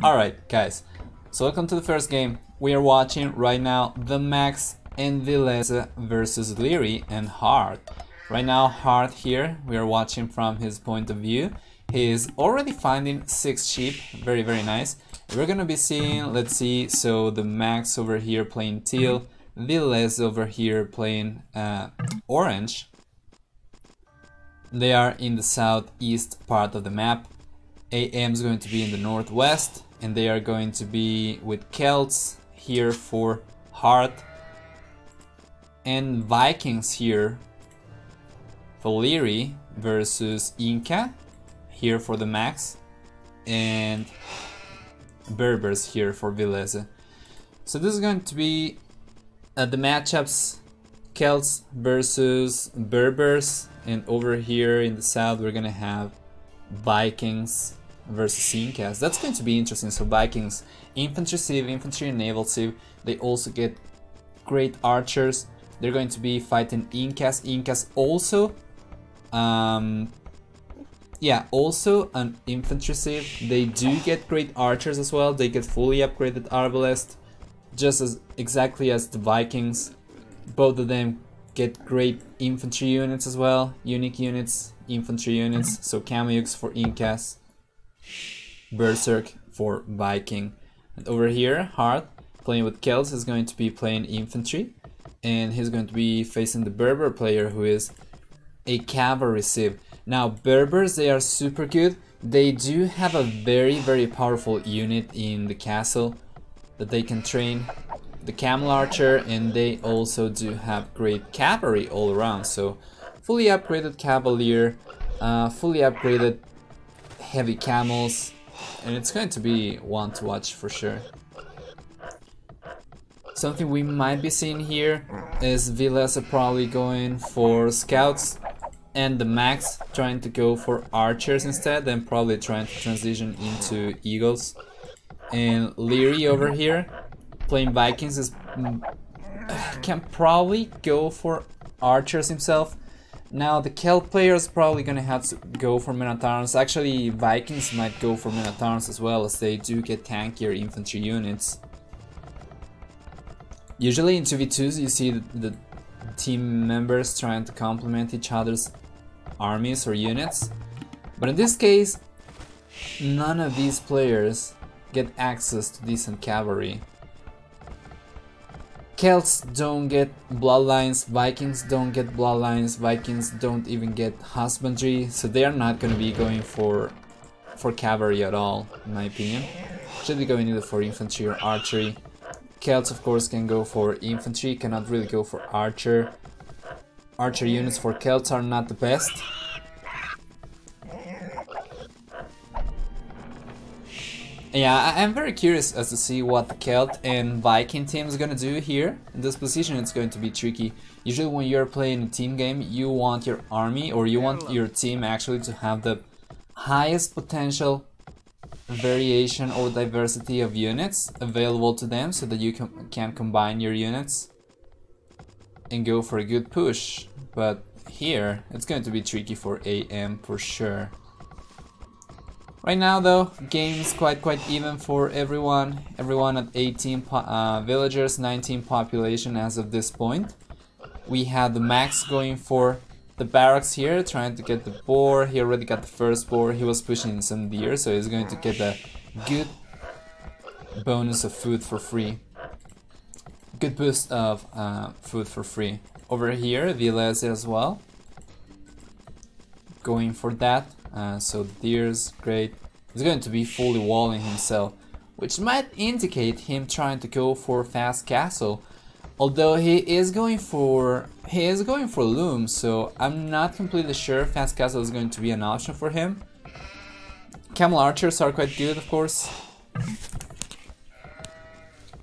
Alright guys, so welcome to the first game. We are watching right now the Max and Vilese versus Leary and Hart. Right now Hart here, we are watching from his point of view. He is already finding 6 sheep, very nice. We're gonna be seeing, let's see, so the Max over here playing teal, Vilese over here playing orange. They are in the southeast part of the map. AM is going to be in the northwest, and they are going to be with Celts here for Hart, and Vikings here for Leary versus Inca here for the Max, and Berbers here for Vilese. So this is going to be the matchups: Celts versus Berbers, and over here in the south we're gonna have Vikings versus Incas. That's going to be interesting. So Vikings, infantry civ, infantry and naval civ. They also get great archers. They're going to be fighting Incas. Incas also, yeah, also an infantry civ. They do get great archers as well. They get fully upgraded arbalest, just as exactly as the Vikings. Both of them get great infantry units as well, unique units, infantry units. So Kamuyuks for Incas, Berserk for Viking. And over here, Hart, playing with Celts, is going to be playing infantry, and he's going to be facing the Berber player, who is a cavalry civ. Now Berbers, they are super good. They do have a very powerful unit in the castle that they can train, the camel archer, and they also do have great cavalry all around. So fully upgraded cavalier, fully upgraded heavy camels, and it's going to be one to watch for sure. Something we might be seeing here is Vilese probably going for scouts, and the Max trying to go for archers instead, and probably trying to transition into eagles. And Leary over here playing Vikings is can probably go for archers himself. Now the Celt player is probably gonna have to go for Minotaurs. Actually, Vikings might go for Minotaurs as well, as they do get tankier infantry units. Usually in 2v2s you see the team members trying to complement each other's armies or units, but in this case none of these players get access to decent cavalry. Celts don't get bloodlines, Vikings don't get bloodlines, Vikings don't even get husbandry, so they are not going to be going for cavalry at all, in my opinion. Should be going either for infantry or archery. Celts of course can go for infantry, cannot really go for archer. Archer units for Celts are not the best. Yeah, I'm very curious as to see what the Celt and Viking team is gonna do here. In this position it's going to be tricky. Usually when you're playing a team game, you want your army, or you want your team actually to have the highest potential variation or diversity of units available to them, so that you can combine your units and go for a good push. But here it's going to be tricky for AM for sure. Right now though, game is quite even for everyone. Everyone at 18 villagers, 19 population as of this point. We have the Max going for the barracks here, trying to get the boar. He already got the first boar. He was pushing some deer, so he's going to get a good bonus of food for free. Good boost of food for free. Over here, Vilese as well, going for that. So deer's great. He's going to be fully walling himself, which might indicate him trying to go for fast castle. Although he is going for loom, so I'm not completely sure fast castle is going to be an option for him. Camel archers are quite good, of course,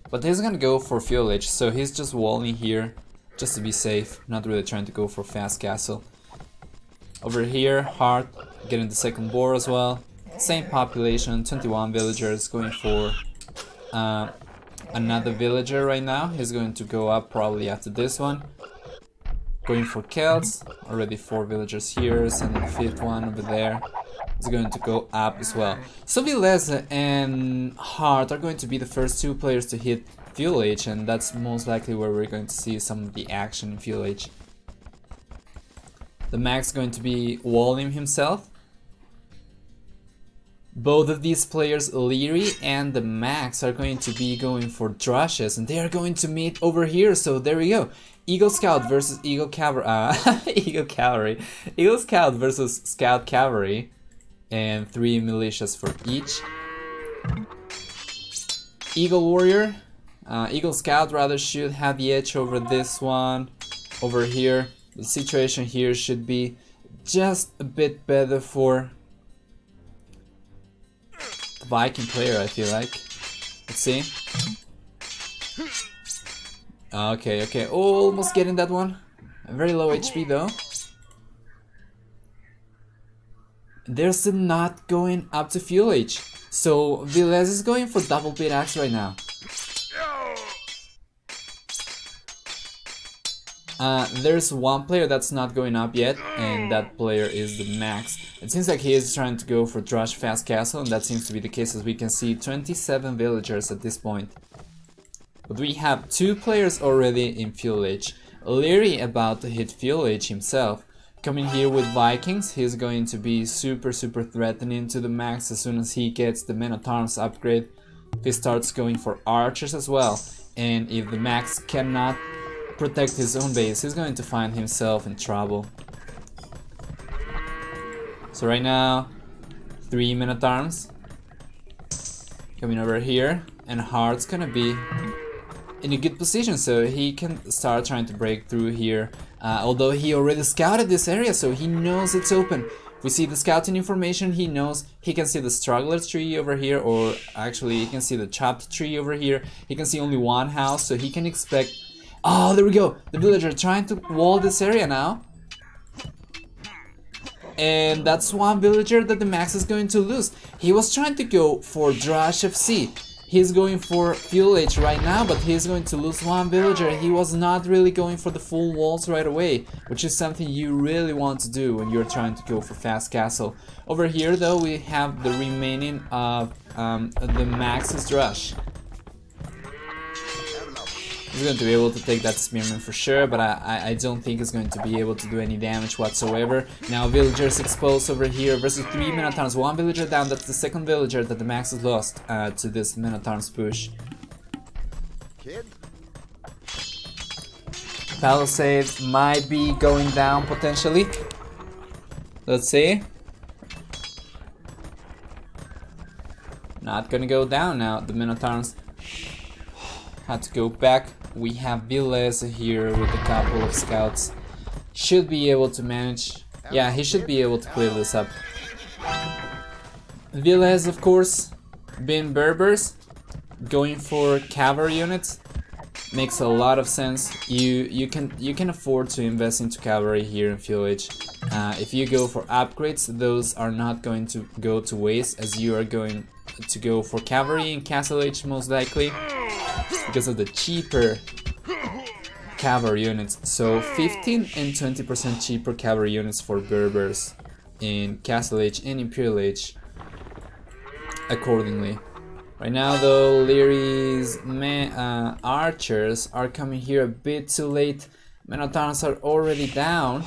but he's gonna go for foliage, so he's just walling here just to be safe, not really trying to go for fast castle. Over here, Hart getting the second boar as well. Same population, 21 villagers, going for another villager right now. He's going to go up probably after this one. Going for Celts, already 4 villagers here, sending the 5th one over there. is going to go up as well. So Vileza and Hart are going to be the first two players to hit Fuel H, and that's most likely where we're going to see some of the action in Fuel H. The Max is going to be walling himself. Both of these players, Leary and the Max, are going to be going for Drushes, and they are going to meet over here. So there we go. Eagle Scout versus Eagle Cavalry. Eagle Cavalry. Eagle Scout versus Scout Cavalry, and 3 militias for each. Eagle Warrior, Eagle Scout rather, should have the edge over this one. Over here, the situation here should be just a bit better for the Viking player, I feel like. Let's see. Okay, almost getting that one. Very low HP though. They're still not going up to Fuel H. So Vilez is going for double pit axe right now. There's one player that's not going up yet, and that player is the Max. It seems like he is trying to go for Drush Fast Castle, and that seems to be the case, as we can see 27 villagers at this point. But we have 2 players already in Fuel H. Leary about to hit Fuel H himself. Coming here with Vikings, he's going to be super threatening to the Max as soon as he gets the Men at Arms upgrade. He starts going for archers as well, and if the Max cannot protect his own base, he's going to find himself in trouble. So right now, 3 Men at Arms coming over here, and Hart's gonna be in a good position, so he can start trying to break through here. Although he already scouted this area, so he knows it's open. We see the scouting information, he knows he can see the struggler tree over here, or actually he can see the chopped tree over here. He can see only one house, so he can expect... Oh, there we go! The villager trying to wall this area now. And that's one villager that the Max is going to lose. He was trying to go for Drush FC. He's going for Fuel H right now, but he's going to lose one villager. He was not really going for the full walls right away, which is something you really want to do when you're trying to go for Fast Castle. Over here though, we have the remaining of the Max's Drush. He's going to be able to take that spearman for sure, but I don't think he's going to be able to do any damage whatsoever. Now villagers exposed over here versus 3 Men at Arms. 1 villager down, that's the second villager that the Max has lost to this Men at Arms push. Palisade might be going down potentially. Let's see. Not gonna go down now. The Men at Arms had to go back. We have Vilez here with a couple of scouts. Should be able to manage. Yeah, he should be able to clear this up. Vilez, of course, being Berbers, going for cavalry units makes a lot of sense. You can afford to invest into cavalry here in Fuel H. If you go for upgrades, those are not going to go to waste, as you are going to go for cavalry in Castle H most likely, because of the cheaper cavalry units. So 15 and 20% cheaper cavalry units for Berbers in Castle H and Imperial H accordingly. Right now though, Leary's archers are coming here a bit too late. Men at Arms are already down,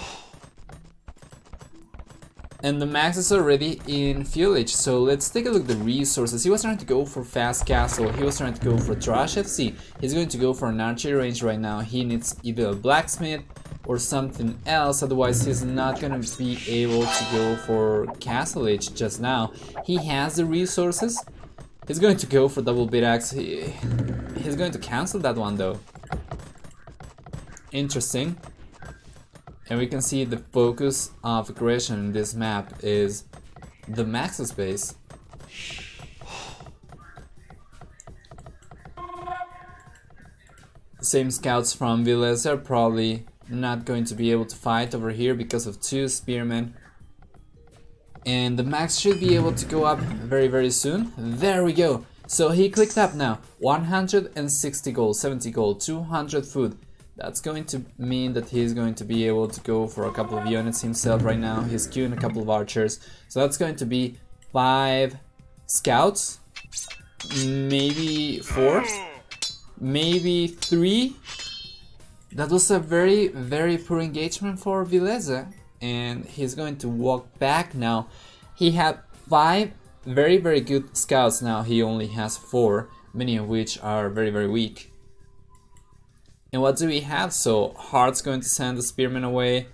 and the Max is already in Fuel H. So let's take a look at the resources. He was trying to go for Fast Castle, he was trying to go for Drush FC. He's going to go for an archery range right now. He needs either a blacksmith or something else, otherwise he's not gonna be able to go for Castle H just now. He has the resources. He's going to go for double bit axe. He's going to cancel that one though. Interesting. And we can see the focus of aggression in this map is the Max's base. Same scouts from Vilez are probably not going to be able to fight over here because of 2 spearmen. And the Max should be able to go up very soon. There we go. So he clicked up now. 160 gold, 70 gold, 200 food. That's going to mean that he's going to be able to go for a couple of units himself right now. He's queuing a couple of archers. So that's going to be 5 scouts, maybe 4, maybe 3. That was a very, very poor engagement for Vilese, and he's going to walk back now. He had 5 very, very good scouts. Now he only has 4, many of which are very, very weak. And what do we have? So Hart's going to send the spearman away.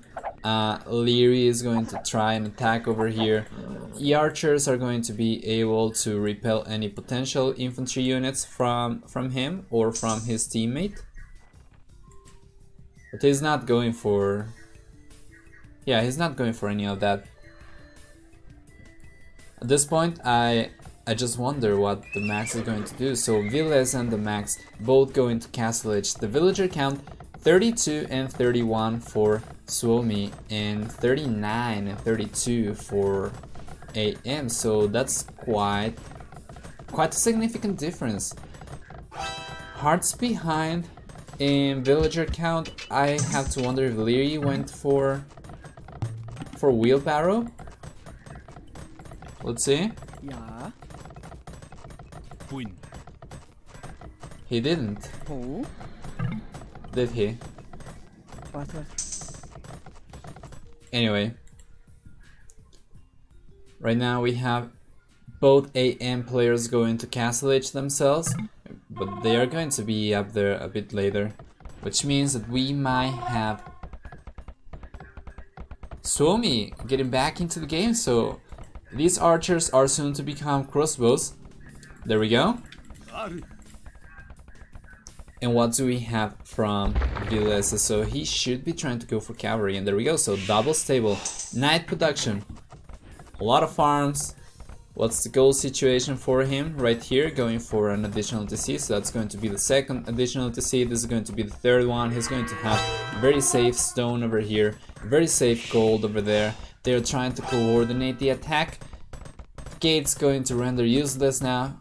Leary is going to try and attack over here. The archers are going to be able to repel any potential infantry units from him or from his teammate. But he's not going for... yeah, he's not going for any of that. At this point, I just wonder what the max is going to do. So Villes and the max both go into Castle Edge. The villager count 32 and 31 for Suomi and 39 and 32 for AM. So that's quite a significant difference. Hearts behind in villager count. I have to wonder if Leary went for wheelbarrow. Let's see. Yeah. He didn't. Who? Did he? What? Anyway. Right now we have both AM players going to Castle Edge themselves, but they are going to be up there a bit later, which means that we might have Suomi getting back into the game. So these archers are soon to become crossbows. There we go. And what do we have from Vilese? So he should be trying to go for cavalry, and there we go. So double stable, night production, a lot of farms. What's the goal situation for him? Right here, going for an additional TC. So that's going to be the second additional TC. This is going to be the third one. He's going to have very safe stone over here, very safe gold over there. They're trying to coordinate the attack. Gate's going to render useless now.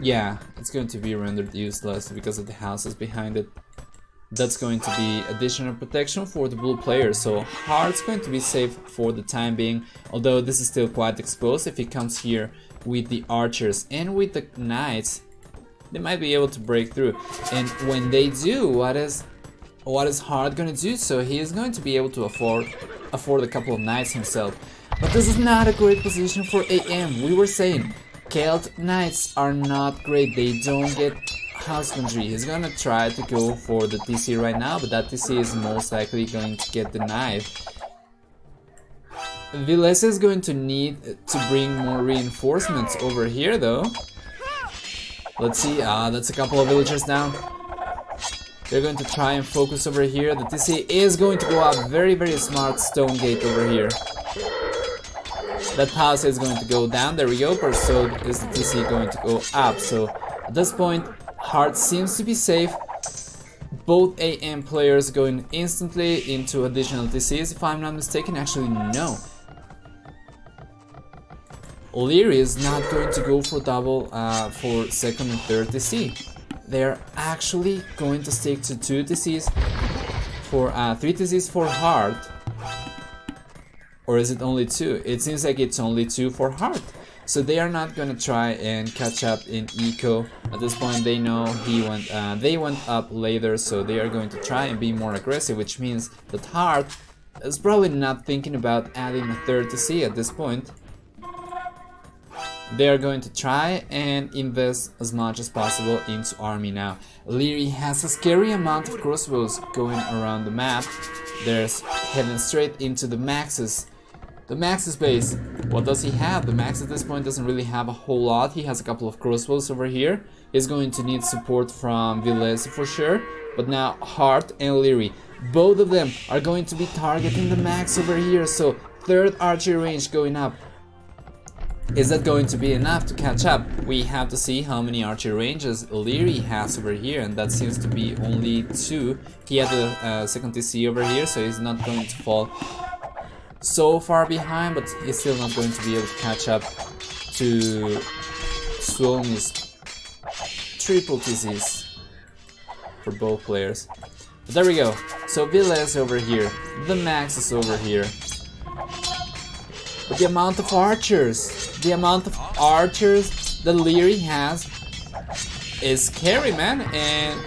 Yeah, it's going to be rendered useless because of the houses behind it. That's going to be additional protection for the blue player, so Heart's going to be safe for the time being, although this is still quite exposed. If he comes here with the archers and with the knights, they might be able to break through. And when they do, what is Hart gonna do? So he is going to be able to afford a couple of knights himself. But this is not a great position for AM. We were saying Celt Knights are not great, they don't get husbandry. He's gonna try to go for the TC right now, but that TC is most likely going to get denied. Vilese is going to need to bring more reinforcements over here though. Let's see, that's a couple of villagers down. They're going to try and focus over here. The TC is going to go up. Very, very smart stone gate over here. That house is going to go down. There we go. But so is the TC going to go up. So at this point, Heart seems to be safe. Both AM players going instantly into additional TCs, if I'm not mistaken. Actually, no. Leary is not going to go for double for second and third TC. They're actually going to stick to 2 TCs for 3 TCs for Heart. Or is it only 2? It seems like it's only 2 for Heart. So they are not gonna try and catch up in eco. At this point they know they went up later, so they are going to try and be more aggressive, which means that Heart is probably not thinking about adding a third TC at this point. They are going to try and invest as much as possible into army now. Leary has a scary amount of crossbows going around the map. There's heading straight into the Max's. The Max's base. What does he have? The Max at this point doesn't really have a whole lot. He has a couple of crossbows over here. He's going to need support from Vilese for sure. But now Hart and Leary, both of them are going to be targeting the Max over here. So third archery range going up. Is that going to be enough to catch up? We have to see how many archery ranges Leary has over here, and that seems to be only 2. He had the second TC over here, so he's not going to fall so far behind, but he's still not going to be able to catch up to Suomi's triple TCs for both players. There we go. So Villa is over here. The Max is over here. But the amount of archers that Leary has is scary, man. And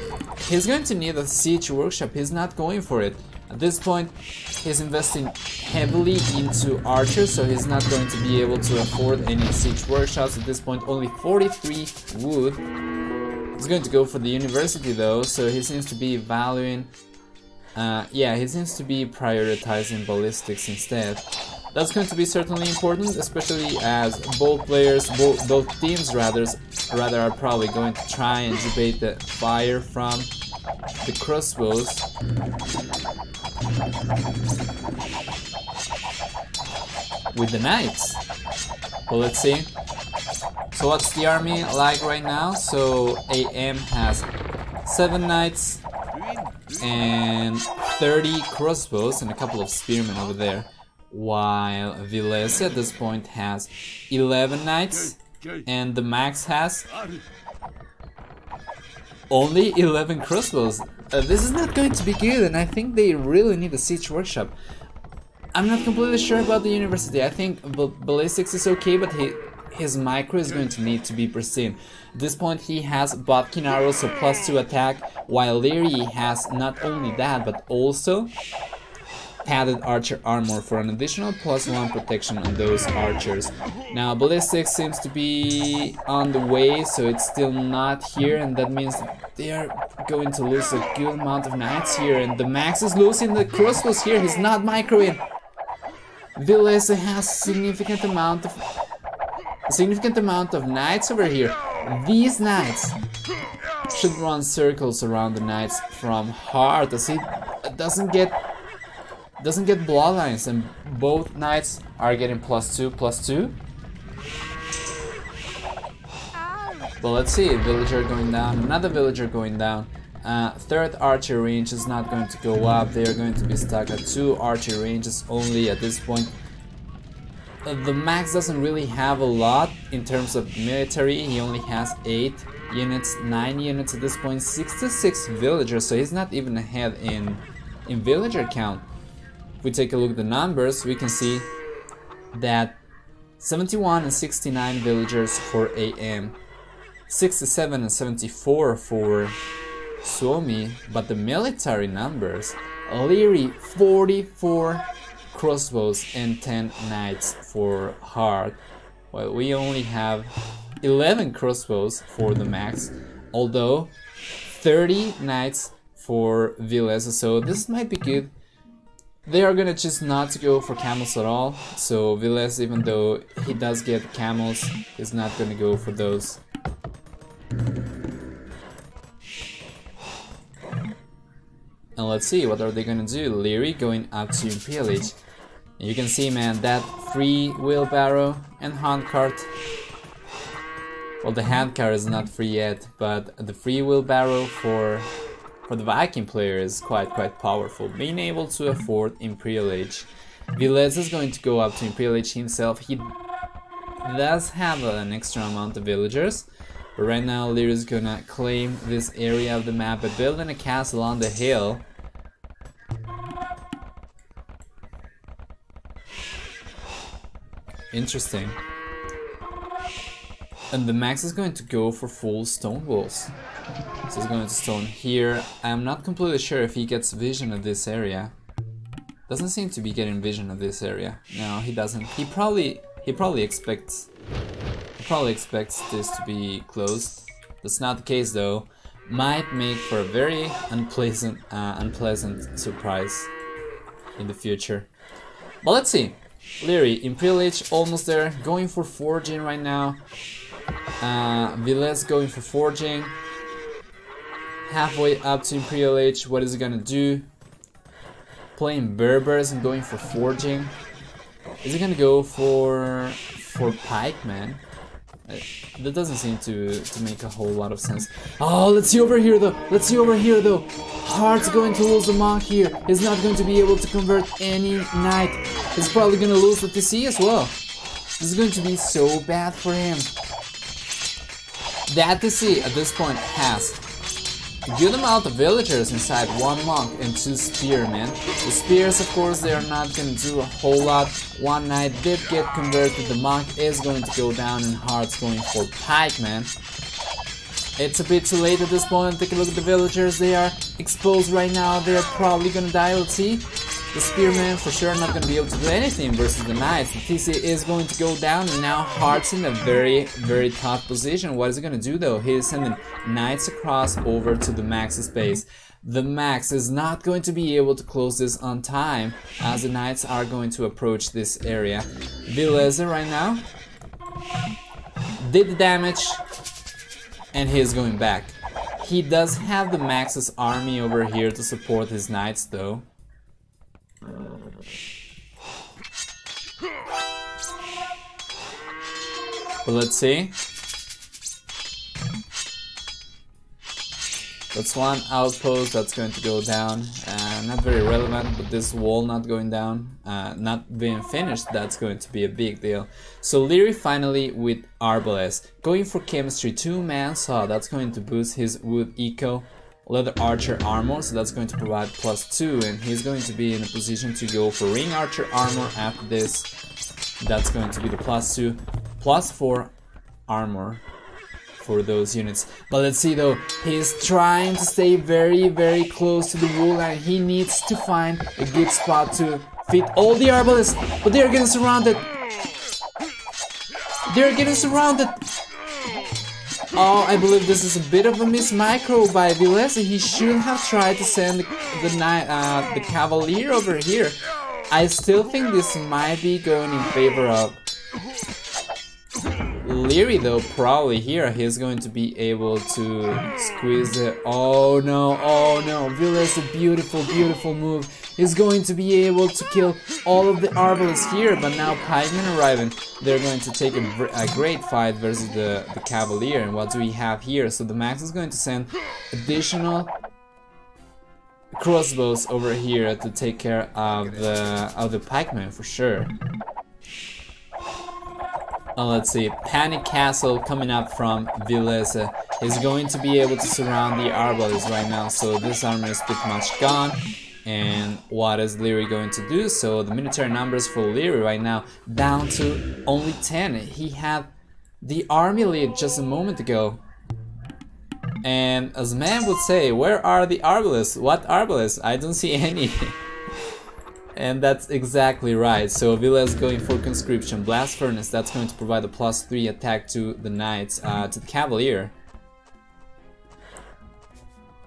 he's going to need a siege workshop. He's not going for it. At this point, he's investing heavily into archers, so he's not going to be able to afford any siege workshops. At this point, only 43 wood. He's going to go for the university though, so he seems to be valuing... yeah, he seems to be prioritizing ballistics instead. That's going to be certainly important, especially as both teams rather are probably going to try and debate the fire from the crossbows. With the knights. Well, let's see. So what's the army like right now? So AM has 7 knights and 30 crossbows and a couple of spearmen over there, while Vilese at this point has 11 knights and the Max has only 11 crossbows. This is not going to be good, and I think they really need a siege workshop. I'm not completely sure about the university. I think ballistics is okay, but his micro is going to need to be pristine. At this point he has Bodkin arrows, so +2 attack, while Leary has not only that, but also padded archer armor for an additional +1 protection on those archers. Now ballistics seems to be on the way, so it's still not here, and that means they are going to lose a good amount of knights here, and the Max is losing the crossbows here. He's not microing. Vilese has significant amount of knights over here. These knights should run circles around the knights from heart, as he doesn't get bloodlines, and both knights are getting +2/+2. But let's see, villager going down, another villager going down. Third archer range is not going to go up. They are going to be stuck at 2 archer ranges only at this point. The Max doesn't really have a lot in terms of military. He only has 8 units, 9 units at this point, 66 villagers, so he's not even ahead in villager count. If we take a look at the numbers, we can see that 71 and 69 villagers for AM, 67 and 74 for Suomi, but the military numbers, Leary 44 crossbows and 10 knights for Heart, while we only have 11 crossbows for the Max, although 30 knights for Vilese, so this might be good. They are gonna choose not to go for camels at all, so Vilese, even though he does get camels, is not gonna go for those. And let's see, what are they gonna do? Leary going up to Imperial. You can see, man, that free wheelbarrow and handcart. Well, the handcart is not free yet, but the free wheelbarrow for the Viking player is quite powerful, being able to afford Imperial Age. Vilese is going to go up to Imperial Age himself. He does have an extra amount of villagers, but right now Leary is gonna claim this area of the map by building a castle on the hill. Interesting. And the Max is going to go for full stone walls. So he's going to stone here. I'm not completely sure if he gets vision of this area. Doesn't seem to be getting vision of this area. No, he doesn't. He probably expects this to be closed. That's not the case though. Might make for a very unpleasant surprise in the future. But let's see. Leary, Imperial Age almost there, going for forging right now. Vilese going for forging. Halfway up to Imperial Age, what is he gonna do? Playing Berbers and going for forging. Is he gonna go for pikemen? That doesn't seem to make a whole lot of sense. Oh, let's see over here though. Heart's going to lose the monk here. He's not going to be able to convert any knight. He's probably gonna lose the TC as well. This is going to be so bad for him. That TC at this point has good amount of villagers inside, 1 monk and 2 spearmen. The spears, of course, they are not going to do a whole lot. 1 knight did get converted, the monk is going to go down, and Heart's going for pikeman. It's a bit too late at this point. Take a look at the villagers, they are exposed right now, they're probably gonna die. Let's see. The spearman for sure not gonna be able to do anything versus the knights. The TC is going to go down, and now Heart's in a very tough position. What is he gonna do though? He is sending knights across over to the max's base. The max is not going to be able to close this on time, as the knights are going to approach this area. Vileza right now did the damage, and he is going back. He does have the max's army over here to support his knights though. But let's see. That's 1 outpost that's going to go down. Not very relevant, but this wall not going down, not being finished, that's going to be a big deal. So Leary finally with Arbalest, going for chemistry, 2-man saw, that's going to boost his wood eco. Leather archer armor, so that's going to provide +2, and he's going to be in a position to go for ring archer armor after this. That's going to be the +2, +4 armor for those units. But let's see though, he's trying to stay very close to the wall, and he needs to find a good spot to fit all the arbalists, but they're getting surrounded. They're getting surrounded. Oh, I believe this is a bit of a miss micro by Vileza. He should have tried to send the cavalier over here. I still think this might be going in favor of Leary though. Probably here he's going to be able to squeeze it. Oh no, Vileza, beautiful move. He's going to be able to kill all of the arbalists here, but now pikemen arriving. They're going to take a great fight versus the cavalier. And what do we have here? So the max is going to send additional crossbows over here to take care of the pikemen for sure. Let's see, Panic Castle coming up from Vileza is going to be able to surround the arbalists right now, so this armor is pretty much gone. And what is Leary going to do? So the military numbers for Leary right now down to only 10. He had the army lead just a moment ago. And as man would say, where are the arbalists? What arbalists? I don't see any. And that's exactly right. So Villa is going for conscription. Blast Furnace, that's going to provide a +3 attack to the knights, to the cavalier.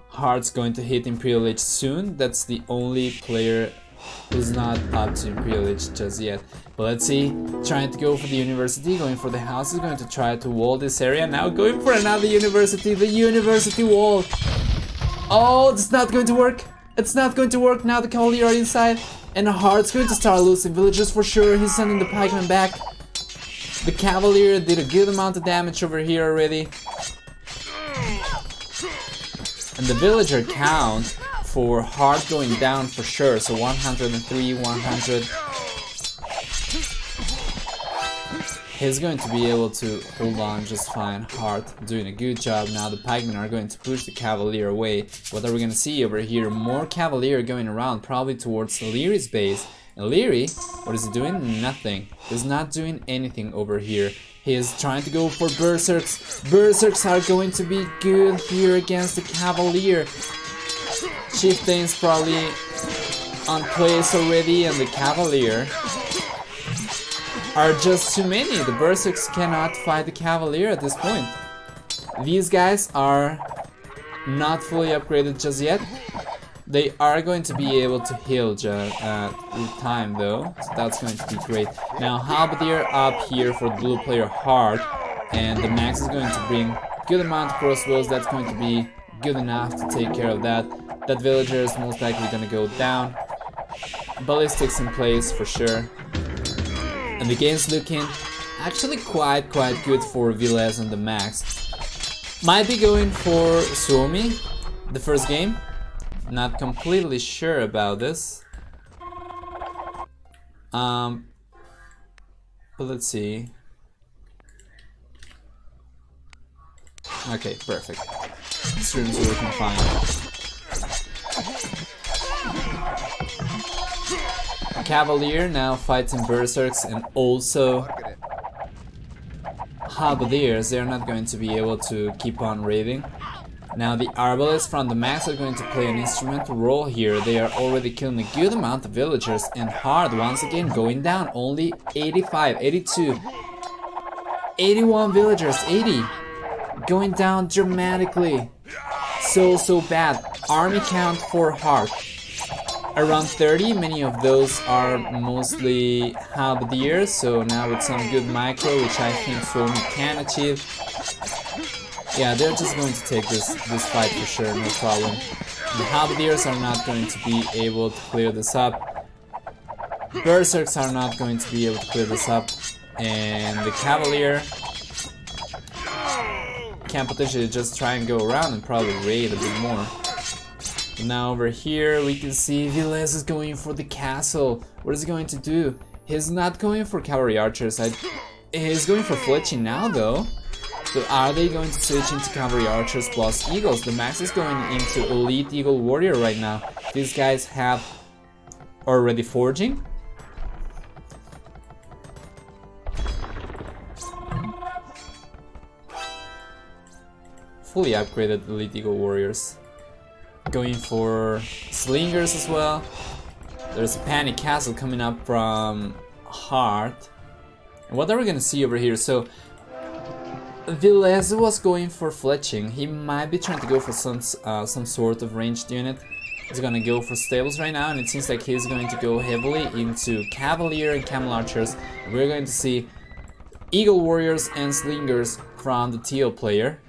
Heart's going to hit Imperial Age soon. That's the only player who's not up to Imperial Age just yet. But let's see, trying to go for the university, going for the house, is going to try to wall this area. Now going for another university, the university wall. Oh, it's not going to work. It's not going to work. Now the cavalier are inside, and Heart's going to start losing villagers for sure. He's sending the pikemen back. The cavalier did a good amount of damage over here already. And the villager count for Heart going down for sure. So 103, 100. He's going to be able to hold on just fine. Heart doing a good job. Now the pikemen are going to push the cavalier away. What are we going to see over here? More cavalier going around, probably towards Leary's base. And Leary, what is he doing? Nothing. He's not doing anything over here. He is trying to go for berserks. Berserks are going to be good here against the cavalier. Chieftain's probably on place already, and the cavalier are just too many. The berserks cannot fight the cavalier at this point. These guys are not fully upgraded just yet. They are going to be able to heal with time though, so that's going to be great. Now Halberdier up here for the blue player Heart, and the max is going to bring good amount of crossbows. That's going to be good enough to take care of that. That villager is most likely going to go down. Ballistics in place for sure. And the game's looking actually quite good for Villas and the max. Might be going for Suomi, the first game. Not completely sure about this. But let's see. Okay, perfect. Stream's working fine. Cavalier now fighting Berserks and also Halberdiers. They're not going to be able to keep on raiding. Now the Arbalists from the max are going to play an instrumental role here. They are already killing a good amount of villagers, and Hard once again going down. Only 85, 82, 81 villagers, 80. Going down dramatically. So bad. Army count for Hard around 30. Many of those are mostly Halberdiers, so now with some good micro, which I think Suomi can achieve. Yeah, they're just going to take this fight for sure, no problem. The Halberdiers are not going to be able to clear this up. Berserks are not going to be able to clear this up. And the Cavalier can potentially just try and go around and probably raid a bit more. But now over here we can see Villes is going for the castle. What is he going to do? He's not going for cavalry archers. He's going for fletching now though. So are they going to switch into cavalry archers plus eagles? The max is going into elite eagle warrior right now. These guys have already forging. Fully upgraded elite eagle warriors. Going for slingers as well. There's a panic castle coming up from Heart. And what are we gonna see over here? So Villes was going for fletching. He might be trying to go for some sort of ranged unit. He's gonna go for stables right now, and it seems like he's going to go heavily into Cavalier and Camel Archers. And we're going to see Eagle Warriors and Slingers from the Teal player.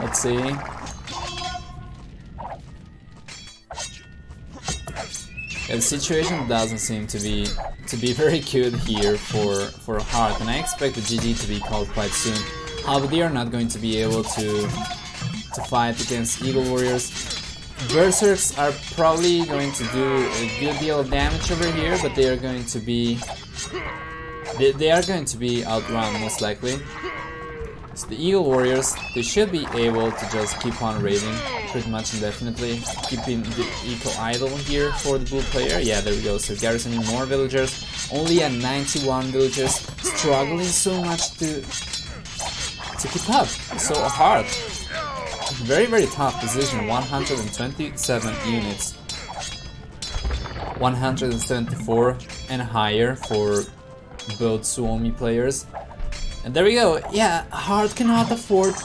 Let's see. And the situation doesn't seem to be very good here for Heart, and I expect the GG to be called quite soon. However, they are not going to be able to fight against Eagle Warriors. Berserks are probably going to do a good deal of damage over here, but they are going to be outrun most likely. So the Eagle Warriors, they should be able to just keep on raiding pretty much indefinitely, keeping the eco idle here for the blue player. Yeah, there we go. So garrisoning more villagers, only at 91 villagers, struggling so much to keep up. So hard. Very tough position. 127 units, 174 and higher for both Suomi players. And there we go. Yeah, Hard cannot afford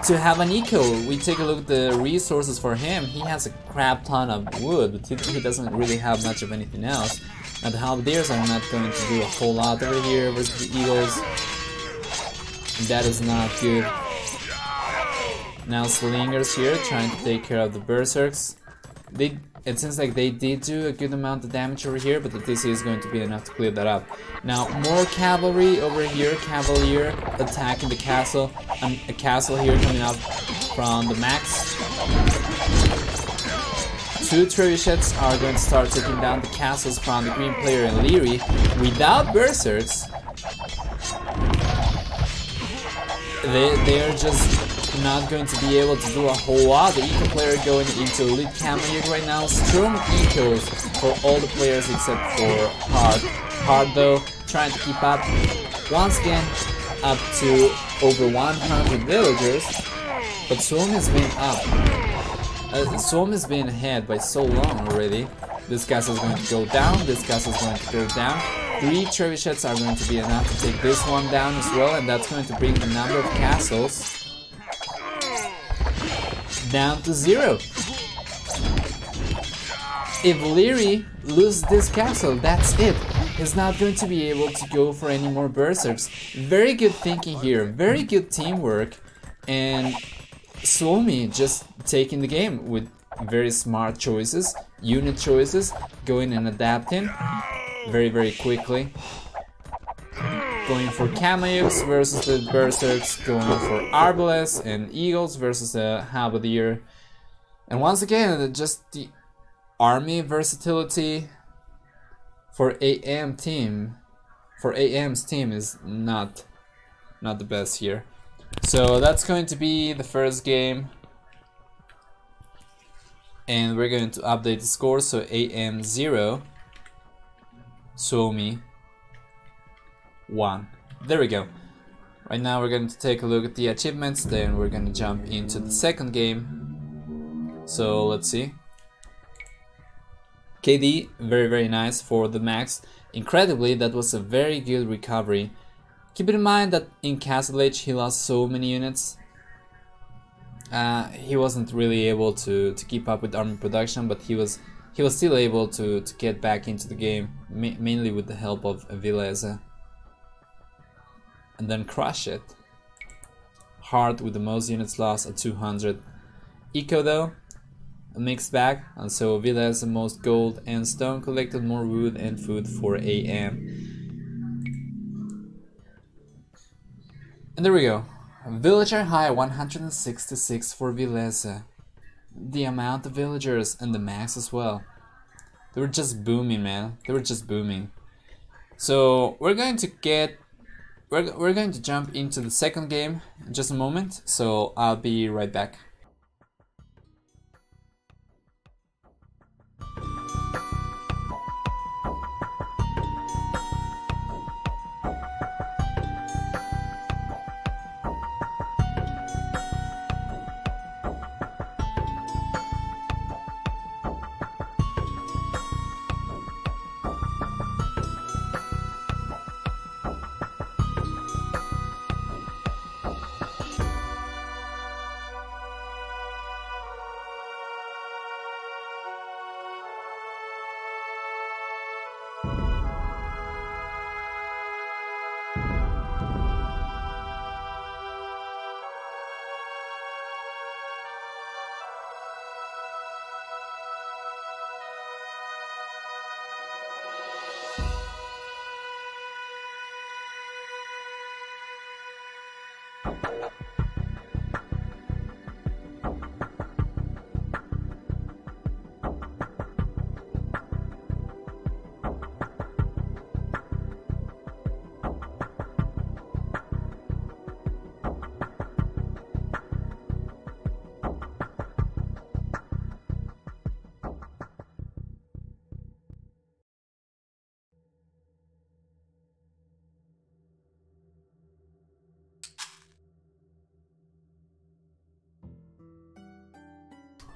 to have an eco. We take a look at the resources for him. He has a crap ton of wood, but he doesn't really have much of anything else. And the Halberdiers are not going to do a whole lot over here versus the Eagles. That is not good. Now Slingers here trying to take care of the Berserks. It seems like they did do a good amount of damage over here, but the TC is going to be enough to clear that up. Now more cavalry over here, Cavalier attacking the castle, and a castle here coming up from the max. Two trebuchets are going to start taking down the castles from the green player and Leary without Berserks. They are just not going to be able to do a whole lot. The eco player going into elite Camel right now. Strong ecos for all the players except for Hard. Hard though, trying to keep up. Once again, up to over 100 villagers. But Suomi has been up. Suomi has been ahead by so long already. This castle is going to go down. This castle is going to go down. 3 trebuchets are going to be enough to take this one down as well, and that's going to bring the number of castles down to 0. If Leary loses this castle, that's it. He's not going to be able to go for any more Berserks. Very good thinking here, very good teamwork, and Suomi just taking the game with very smart choices, unit choices, going and adapting very quickly. Going for Camayuks versus the Berserks, going for Arbalists and Eagles versus the Halberdier. And once again, just the army versatility for AM team for AM's team is not the best here. So that's going to be the first game, and we're going to update the score. So AM 0, Suomi 1. There we go. Right now we're going to take a look at the achievements, then we're going to jump into the second game. So let's see. KD, very nice for the max. Incredibly, that was a very good recovery. Keep in mind that in Castle Age he lost so many units. He wasn't really able to keep up with army production, but he was still able to get back into the game, mainly with the help of Vileza. And then crush it. Hard with the most units lost at 200. Eco though, a mixed bag, and so Villa has the most gold and stone collected, more wood and food for AM. And there we go. Villager high 166 for Vileza. The amount of villagers and the max as well. They were just booming, man. They were just booming. So we're going to jump into the second game in just a moment, so I'll be right back.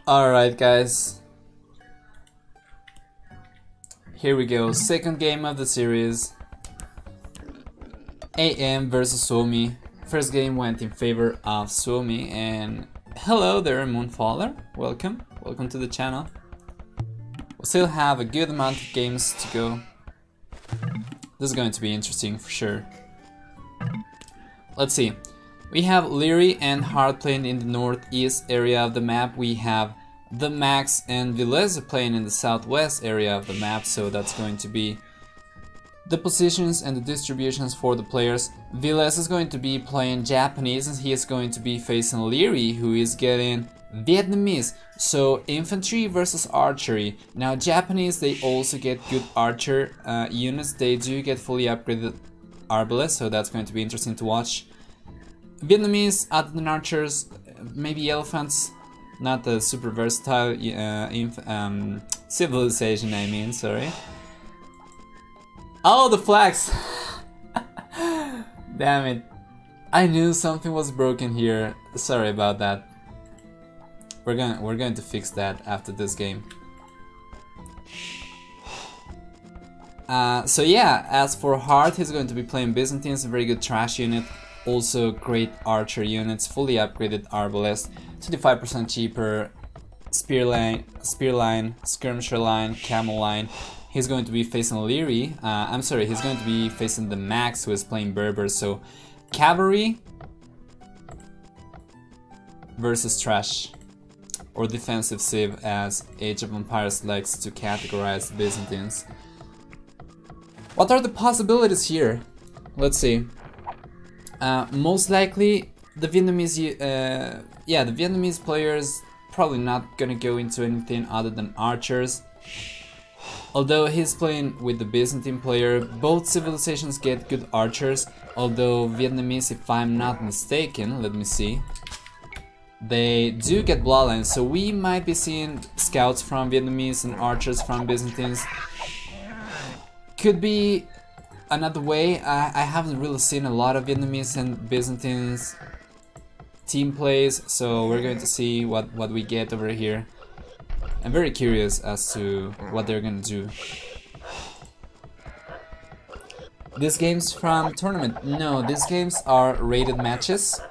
Alright guys, here we go, second game of the series. AM versus Suomi. First game went in favor of Suomi, and hello there Moonfaller, welcome to the channel. We still have a good amount of games to go. This is going to be interesting for sure. Let's see. We have Leary and Hard playing in the northeast area of the map. We have the Max and Vileza playing in the southwest area of the map, so that's going to be the positions and the distributions for the players. Vileza is going to be playing Japanese, and he is going to be facing Leary, who is getting Vietnamese. So infantry versus archery. Now Japanese, they also get good archer units. They do get fully upgraded arbalest, so that's going to be interesting to watch. Vietnamese, other than archers, maybe elephants, not the super versatile civilization, I mean, sorry. Oh, the flags! Damn it. I knew something was broken here. Sorry about that. We're going to fix that after this game. So yeah, as for Hard, he's going to be playing Byzantines, a very good trash unit. Also great archer units, fully upgraded arbalest, 25% cheaper, spear line, skirmisher line, camel line. He's going to be facing Leary. I'm sorry, he's going to be facing the Max, who is playing Berber. So cavalry versus trash, or defensive civ, as Age of Empires likes to categorize the Byzantines. What are the possibilities here? Let's see. Most likely the Vietnamese, the Vietnamese players probably not gonna go into anything other than archers. Although he's playing with the Byzantine player, both civilizations get good archers, although Vietnamese, if I'm not mistaken, let me see, they do get bloodlines, so we might be seeing scouts from Vietnamese and archers from Byzantines. Could be another way. I haven't really seen a lot of Vietnamese and Byzantines team plays, so we're going to see what we get over here. I'm very curious as to what they're gonna do. These games from tournament? No, these games are rated matches,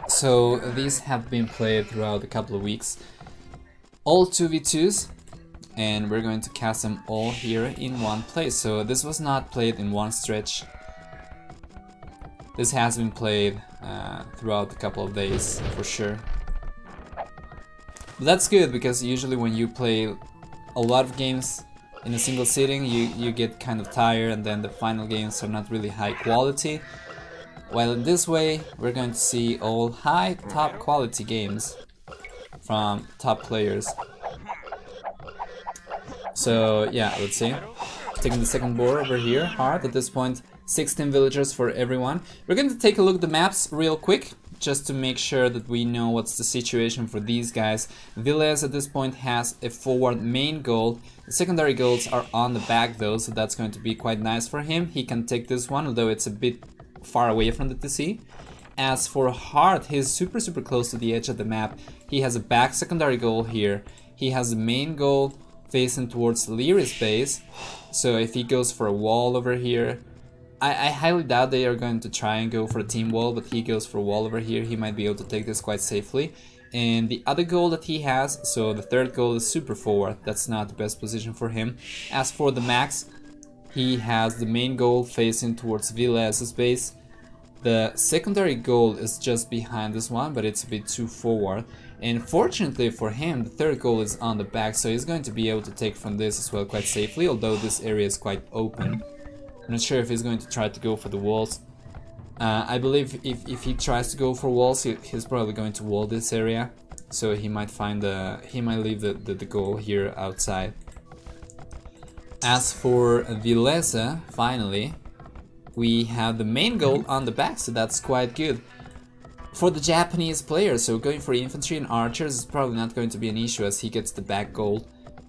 so these have been played throughout a couple of weeks. All 2v2s, and we're going to cast them all here in one place. So this was not played in one stretch. This has been played throughout a couple of days for sure. But that's good, because usually when you play a lot of games in a single sitting, you get kind of tired, and then the final games are not really high quality. While in this way, we're going to see all high, top quality games from top players. So yeah, let's see. Taking the second board over here, hard at this point. 16 villagers for everyone. We're going to take a look at the maps real quick, just to make sure that we know what's the situation for these guys. Villes at this point has a forward main goal. The secondary goals are on the back though, so that's going to be quite nice for him. He can take this one, although it's a bit far away from the TC. As for Hart, he's super close to the edge of the map. He has a back secondary goal here. He has the main goal facing towards Leary's base. So if he goes for a wall over here, I highly doubt they are going to try and go for a team wall, but he goes for a wall over here, he might be able to take this quite safely. And the other goal that he has, so the third goal is super forward, that's not the best position for him. As for the Max, he has the main goal facing towards Villas' base. The secondary goal is just behind this one, but it's a bit too forward. And fortunately for him, the third goal is on the back, so he's going to be able to take from this as well quite safely, although this area is quite open. I'm not sure if he's going to try to go for the walls. I believe if he tries to go for walls, he's probably going to wall this area. So he might leave the goal here outside. As for Villesa, finally, we have the main goal on the back, so that's quite good. For the Japanese player, so going for infantry and archers is probably not going to be an issue, as he gets the back goal.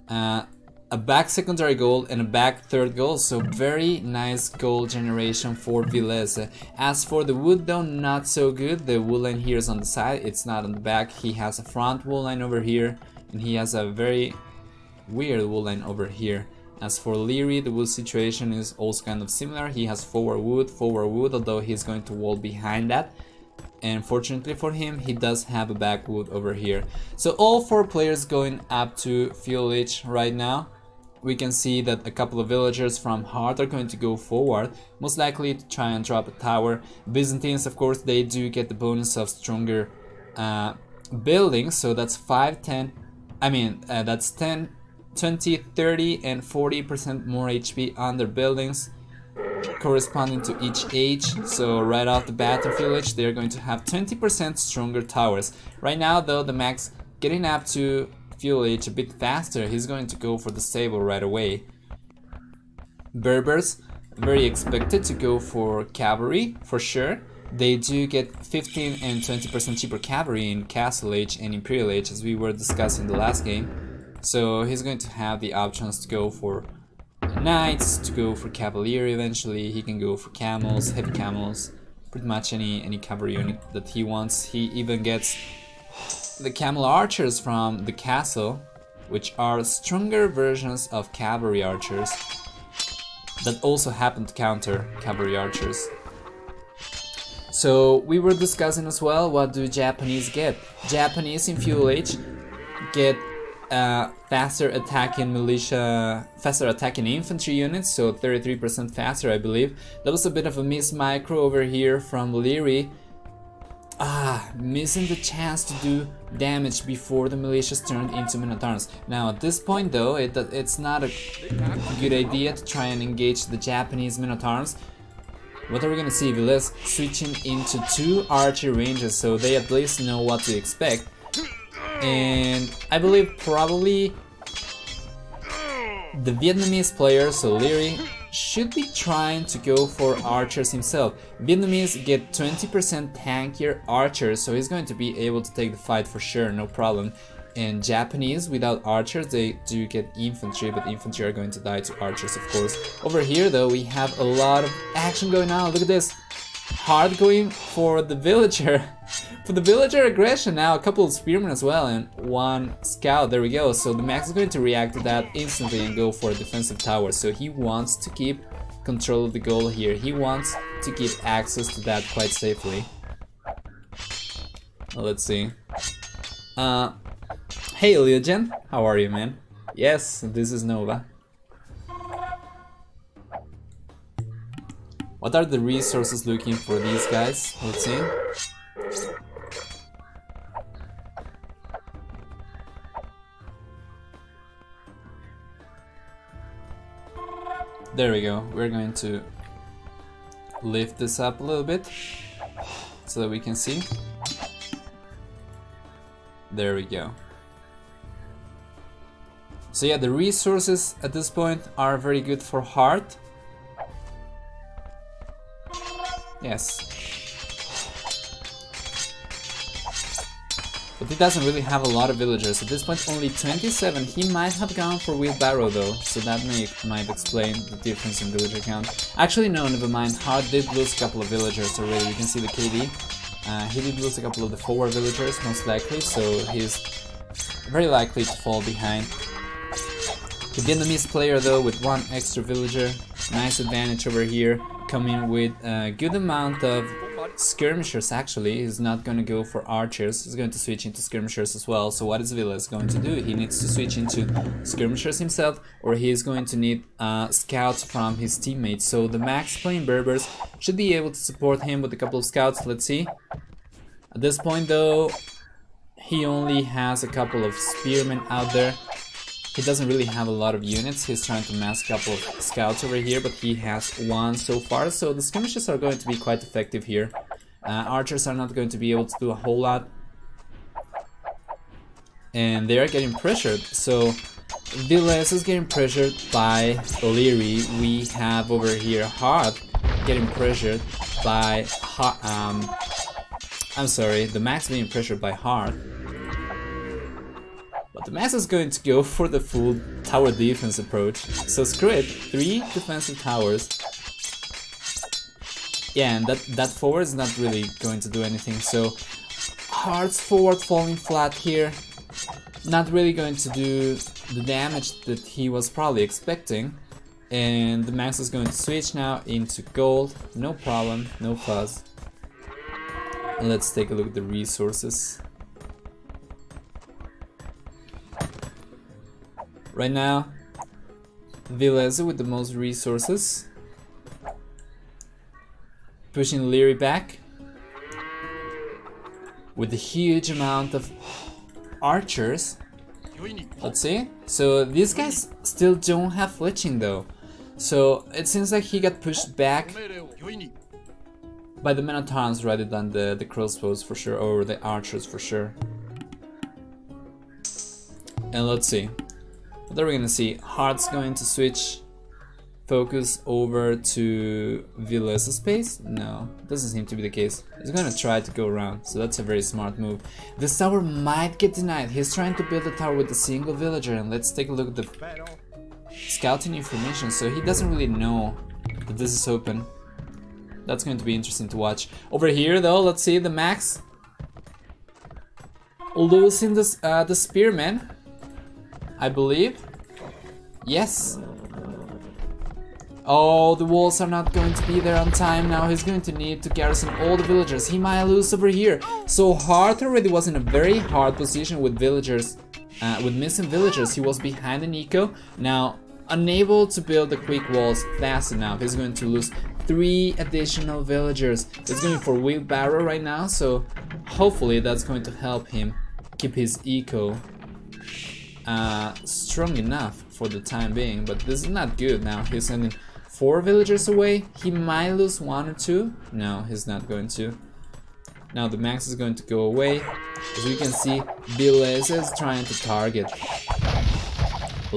A back secondary goal and a back third goal, so very nice goal generation for Villese. As for the wood though, not so good. The wood line here is on the side, it's not on the back. He has a front wood line over here, and he has a very weird wood line over here. As for Leary, the wood situation is also kind of similar. He has forward wood, although he's going to wall behind that. And fortunately for him, he does have a back wood over here. So all four players going up to fuel H right now. We can see that a couple of villagers from Heart are going to go forward, most likely to try and drop a tower. Byzantines, of course, they do get the bonus of stronger buildings, so that's 5, 10, that's 10, 20, 30 and 40% more HP on their buildings, corresponding to each age. So right off the bat in village, they're going to have 20% stronger towers. Right now though, the max getting up to fuel age a bit faster, he's going to go for the stable right away. Berbers, very expected to go for cavalry for sure. They do get 15 and 20% cheaper cavalry in Castle Age and Imperial Age, as we were discussing the last game. So he's going to have the options to go for knights, to go for cavalry eventually. He can go for camels, heavy camels, pretty much any cavalry unit that he wants. He even gets the camel archers from the castle, which are stronger versions of cavalry archers that also happen to counter cavalry archers. So we were discussing as well, what do Japanese get? Japanese in Fuel Age get faster attacking militia, faster attacking infantry units, so 33% faster, I believe. That was a bit of a miss micro over here from Leary. Missing the chance to do damage before the militias turned into men-at-arms. Now at this point though, it's not a good idea to try and engage the Japanese men-at-arms. What are we gonna see? Villes switching into 2 archery ranges, so they at least know what to expect. And I believe probably the Vietnamese player, so Leary, should be trying to go for archers himself. Vietnamese get 20% tankier archers, so he's going to be able to take the fight for sure, no problem. And Japanese, without archers, they do get infantry, but infantry are going to die to archers, of course. Over here, though, we have a lot of action going on. Look at this. Hard going for the villager. For the villager aggression now, a couple of spearmen as well, and one scout. There we go. So the Max is going to react to that instantly and go for a defensive tower. So he wants to keep control of the goal here. He wants to keep access to that quite safely. Well, let's see. Hey Legion, how are you, man? Yes, this is Nova. What are the resources looking for these guys? Let's see. There we go. We're going to lift this up a little bit so that we can see. There we go. So yeah, the resources at this point are very good for heart. Yes. But he doesn't really have a lot of villagers. At this point only 27. He might have gone for wheelbarrow though, so that might explain the difference in villager count. Actually no, never mind. Heart did lose a couple of villagers already. You can see the KD. He did lose a couple of the forward villagers most likely, so he's very likely to fall behind. The Vietnamese player though with one extra villager, nice advantage over here, coming with a good amount of skirmishers actually. He's not going to go for archers, he's going to switch into skirmishers as well. So what is Villas going to do? He needs to switch into skirmishers himself, or he's going to need scouts from his teammates. So the Max playing Berbers should be able to support him with a couple of scouts, let's see. At this point though, he only has a couple of spearmen out there. He doesn't really have a lot of units. He's trying to mass a couple of scouts over here, but he has one so far, so the skirmishes are going to be quite effective here. Archers are not going to be able to do a whole lot, and they are getting pressured. So Villas is getting pressured by O'Leary. We have over here Hart getting pressured by the Max being pressured by Hart. But the Max is going to go for the full tower defense approach. So screw it, 3 defensive towers. Yeah, and that forward is not really going to do anything. So Heart's forward falling flat here, not really going to do the damage that he was probably expecting. And the Max is going to switch now into gold, no problem, no fuss. And let's take a look at the resources. Right now, Villas with the most resources, pushing Leary back with a huge amount of archers. Let's see. So these guys still don't have fletching though, so it seems like he got pushed back by the men at arms rather than the crossbows for sure, or the archers for sure. And let's see. What are we gonna see? Heart's going to switch focus over to Villas' space? No, doesn't seem to be the case. He's gonna try to go around, so that's a very smart move. This tower might get denied. He's trying to build a tower with a single villager, and let's take a look at the scouting information. So he doesn't really know that this is open. That's going to be interesting to watch. Over here though, let's see the Max losing the spearman, I believe. Yes. Oh, the walls are not going to be there on time now. He's going to need to garrison all the villagers. He might lose over here. So Hart already was in a very hard position with villagers, with missing villagers. He was behind an eco. Now, unable to build the quick walls fast enough. He's going to lose 3 additional villagers. He's going for wheelbarrow right now, so hopefully that's going to help him keep his eco strong enough for the time being. But this is not good now. He's sending 4 villagers away. He might lose 1 or 2. No, he's not going to. Now the Max is going to go away. As we can see, Villas is trying to target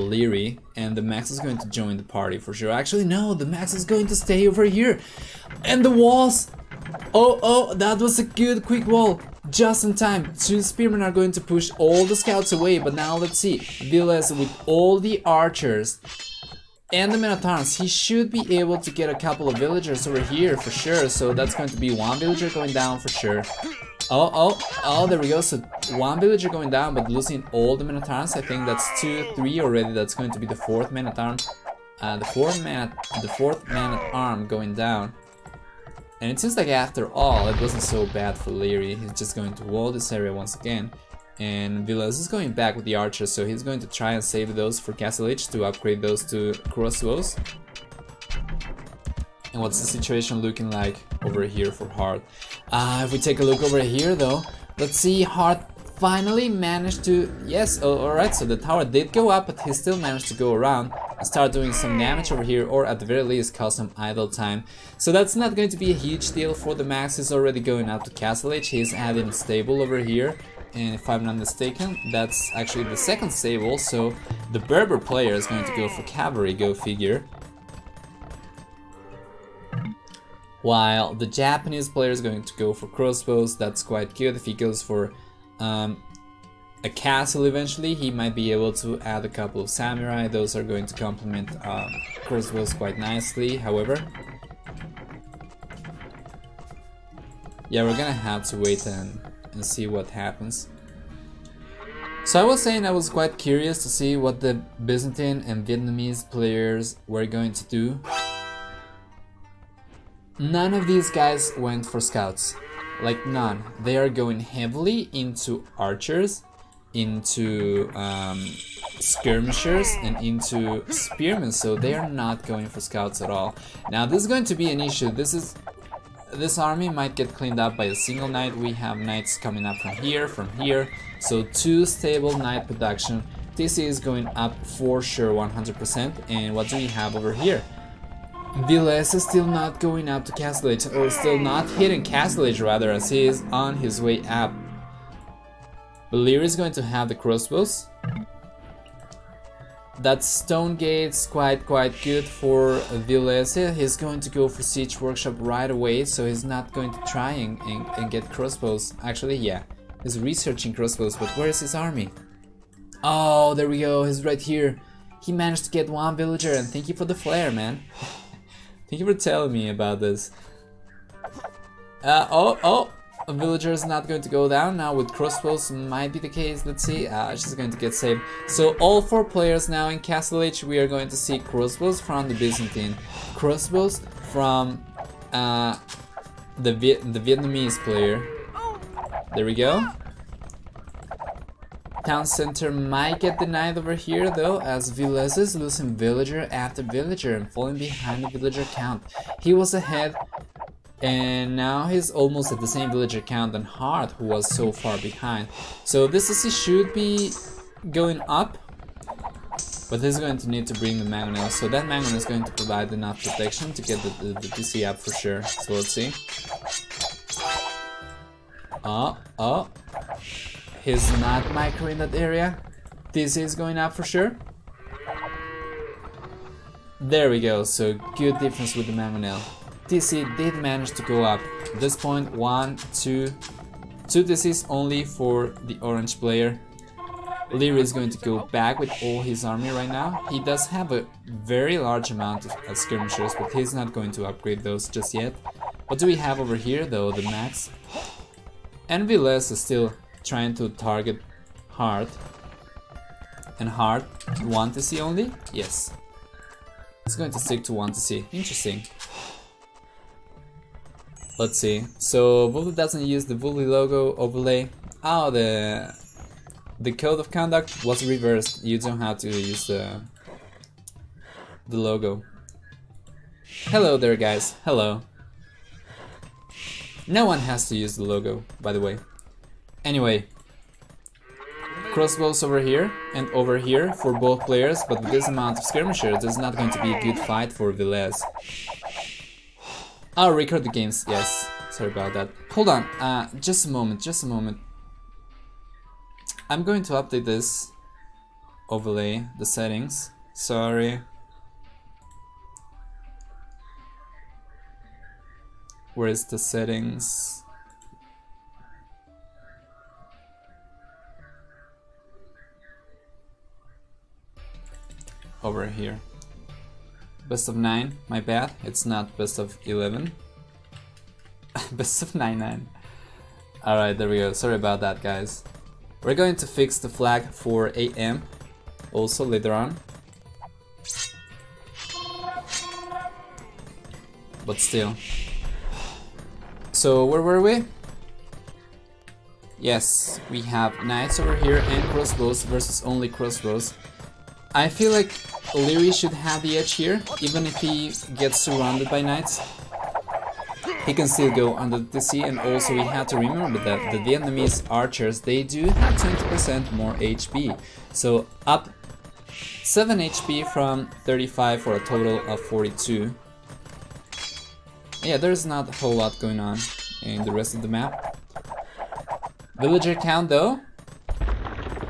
Leary, and the Max is going to join the party for sure. Actually, no, the Max is going to stay over here. And the walls! Oh, that was a good quick wall. Just in time. 2 spearmen are going to push all the scouts away, but now let's see. Villas with all the archers and the Minotaurs, he should be able to get a couple of villagers over here for sure. So that's going to be 1 villager going down for sure. Oh, there we go. So 1 villager going down, but losing all the Minotaurs. I think that's 2, 3 already. That's going to be the 4th Minotaur. The fourth man at arm going down. And it seems like after all, it wasn't so bad for Leary. He's just going to wall this area once again. And Villas is going back with the archers, so he's going to try and save those for Castle H to upgrade those to crossbows. And what's the situation looking like over here for Hart? If we take a look over here though, let's see, Hart finally managed to... Yes, alright, so the tower did go up, but he still managed to go around and start doing some damage over here, or at the very least cause some idle time. So that's not going to be a huge deal for the Max. He's already going out to Castle H. He's adding a stable over here, and if I'm not mistaken, that's actually the 2nd stable, so the Berber player is going to go for cavalry, go figure. While the Japanese player is going to go for crossbows. That's quite good. If he goes for a castle eventually, he might be able to add a couple of samurai. Those are going to complement crossbows quite nicely. However, yeah, we're gonna have to wait and see what happens. So I was saying I was quite curious to see what the Byzantine and Vietnamese players were going to do. None of these guys went for scouts. Like none. They are going heavily into archers, into skirmishers, and into spearmen, so they are not going for scouts at all. Now this is going to be an issue. This army might get cleaned up by a single knight. We have knights coming up from here, so 2 stable knight production. TC is going up for sure 100%. And what do we have over here? Villas is still not going up to Castle Age, or still not hitting Castle Age rather, as he is on his way up. Leary is going to have the crossbows. That stone gate's quite good for Villas. He's going to go for Siege Workshop right away, so he's not going to try and get crossbows. Actually, yeah, he's researching crossbows, but where is his army? Oh, there we go, he's right here. He managed to get 1 villager, and thank you for the flare, man. Thank you for telling me about this. A villager is not going to go down. Now with crossbows might be the case. Let's see. She's going to get saved. So all 4 players now in Castle H. We are going to see crossbows from the Byzantine, crossbows from the Vietnamese player. There we go. Town center might get denied over here though, as Villas is losing villager after villager and falling behind the villager count. He was ahead, and now he's almost at the same villager count than Hart, who was so far behind. So this CC should be going up, but he's going to need to bring the mangonel. So that mangonel is going to provide enough protection to get the DC up for sure. So let's see. Oh. He's not micro in that area. DC is going up for sure. There we go, so good difference with the mangonel. DC did manage to go up. At this point, 1, 2 DCs only for the orange player. Leary is going to go back with all his army right now. He does have a very large amount of skirmishers, but he's not going to upgrade those just yet. What do we have over here though? The Max. And Villas is still trying to target Hart. And Hart, 1 TC only? Yes. It's going to stick to 1 TC. Interesting. Let's see. So Voodoo doesn't use the Voodoo logo overlay. Oh, the code of conduct was reversed. You don't have to use the logo. Hello there, guys. Hello. No one has to use the logo, by the way. Anyway, crossbows over here and over here for both players, but with this amount of skirmishers, there's not going to be a good fight for Villas. I'll record the games, yes. Sorry about that. Hold on, just a moment. I'm going to update this. overlay the settings. Sorry. Where is the settings? Over here. Best of 9, my bad. It's not best of 11. Best of 9-9. Alright, there we go. Sorry about that, guys. We're going to fix the flag for AM also later on. But still. So where were we? Yes, we have knights over here and crossbows versus only crossbows. I feel like Leary should have the edge here, even if he gets surrounded by knights. He can still go under the TC, and also we have to remember that the Vietnamese archers, they do have 20% more HP. So up 7 HP from 35 for a total of 42. Yeah, there's not a whole lot going on in the rest of the map. Villager count though,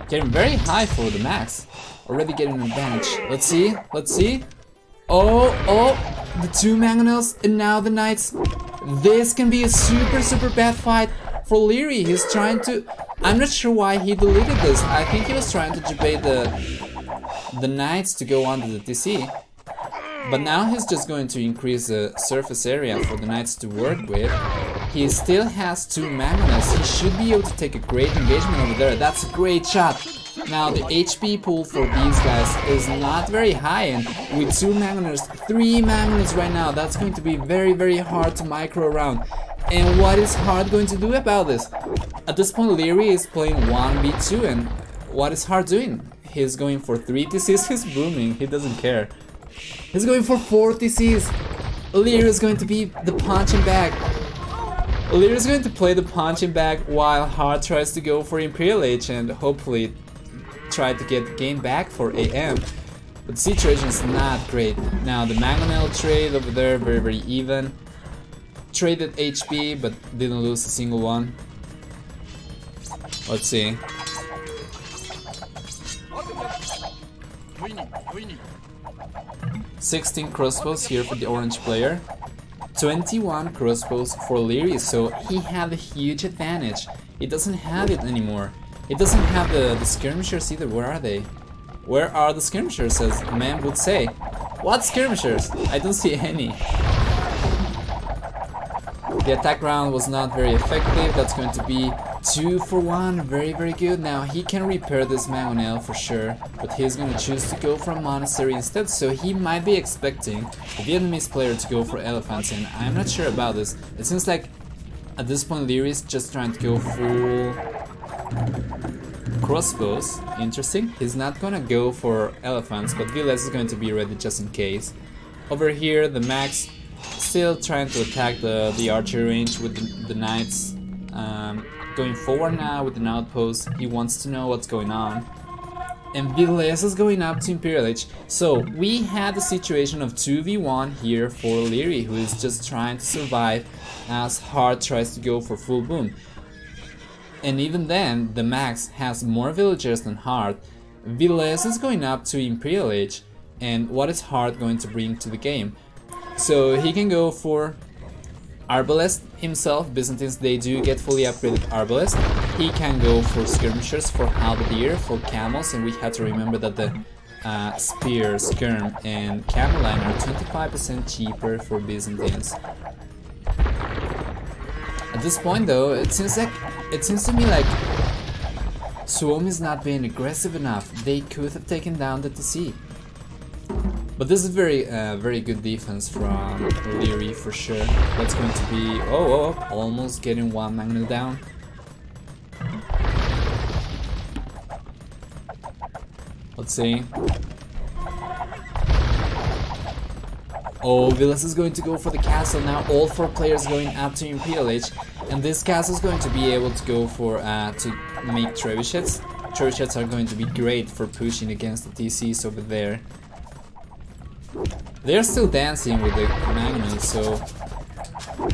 getting very high for the max. Already getting an advantage. Let's see, let's see. Oh, the 2 mangonels and now the knights. This can be a super bad fight for Leary. He's trying to... I'm not sure why he deleted this. I think he was trying to debate the knights to go under the TC. But now he's just going to increase the surface area for the knights to work with. He still has 2 mangonels. He should be able to take a great engagement over there. That's a great shot. Now the HP pool for these guys is not very high, and with 2 mangonels, 3 mangonels right now, that's going to be very hard to micro around. And what is Hard going to do about this? At this point Leary is playing 1v2, and what is Hard doing? He's going for 3 TCs, he's booming, he doesn't care. He's going for 4 TCs. Leary is going to be the punching bag. Leary is going to play the punching bag while Hard tries to go for Imperial Age and hopefully try to get the game back for AM. But the situation is not great. Now the mangonel trade over there, very even. Traded HP but didn't lose a single one. Let's see. "16 crossbows here for the orange player, 21 crossbows for Leary, so he had a huge advantage. He doesn't have it anymore. He doesn't have the skirmishers either. Where are they? Where are the skirmishers, as a man would say? What skirmishers? I don't see any. The attack round was not very effective. That's going to be 2 for 1. Very good. Now he can repair this mangonel for sure, but he's going to choose to go for a monastery instead, so he might be expecting the Vietnamese player to go for elephants, and I'm not sure about this. It seems like at this point Leary is just trying to go full crossbows. Interesting. He's not gonna go for elephants, but Viles is going to be ready just in case. Over here the Max still trying to attack the archer range with the knights. Going forward now with an outpost. He wants to know what's going on. And Viles is going up to Imperial Age. So we had a situation of 2v1 here for Leary, who is just trying to survive as Hard tries to go for full boom. And even then, the Max has more villagers than Hard. Viles is going up to Imperial Age, and what is Hard going to bring to the game? So he can go for Arbalest himself. Byzantines, they do get fully upgraded Arbalest. He can go for skirmishers, for halberdier, for camels, and we have to remember that the spear, skirm, and camel line are 25% cheaper for Byzantines. At this point though, it seems to me like Suomi is not being aggressive enough. They could have taken down the TC. But this is very good defense from Leary for sure. That's going to be almost getting 1 mangonel down. Let's see. Oh, Vilas is going to go for the castle now. All 4 players going up to Imperial Age, and this castle is going to be able to go for to make trebuchets. Trebuchets are going to be great for pushing against the TCs over there. They're still dancing with the mangonels, so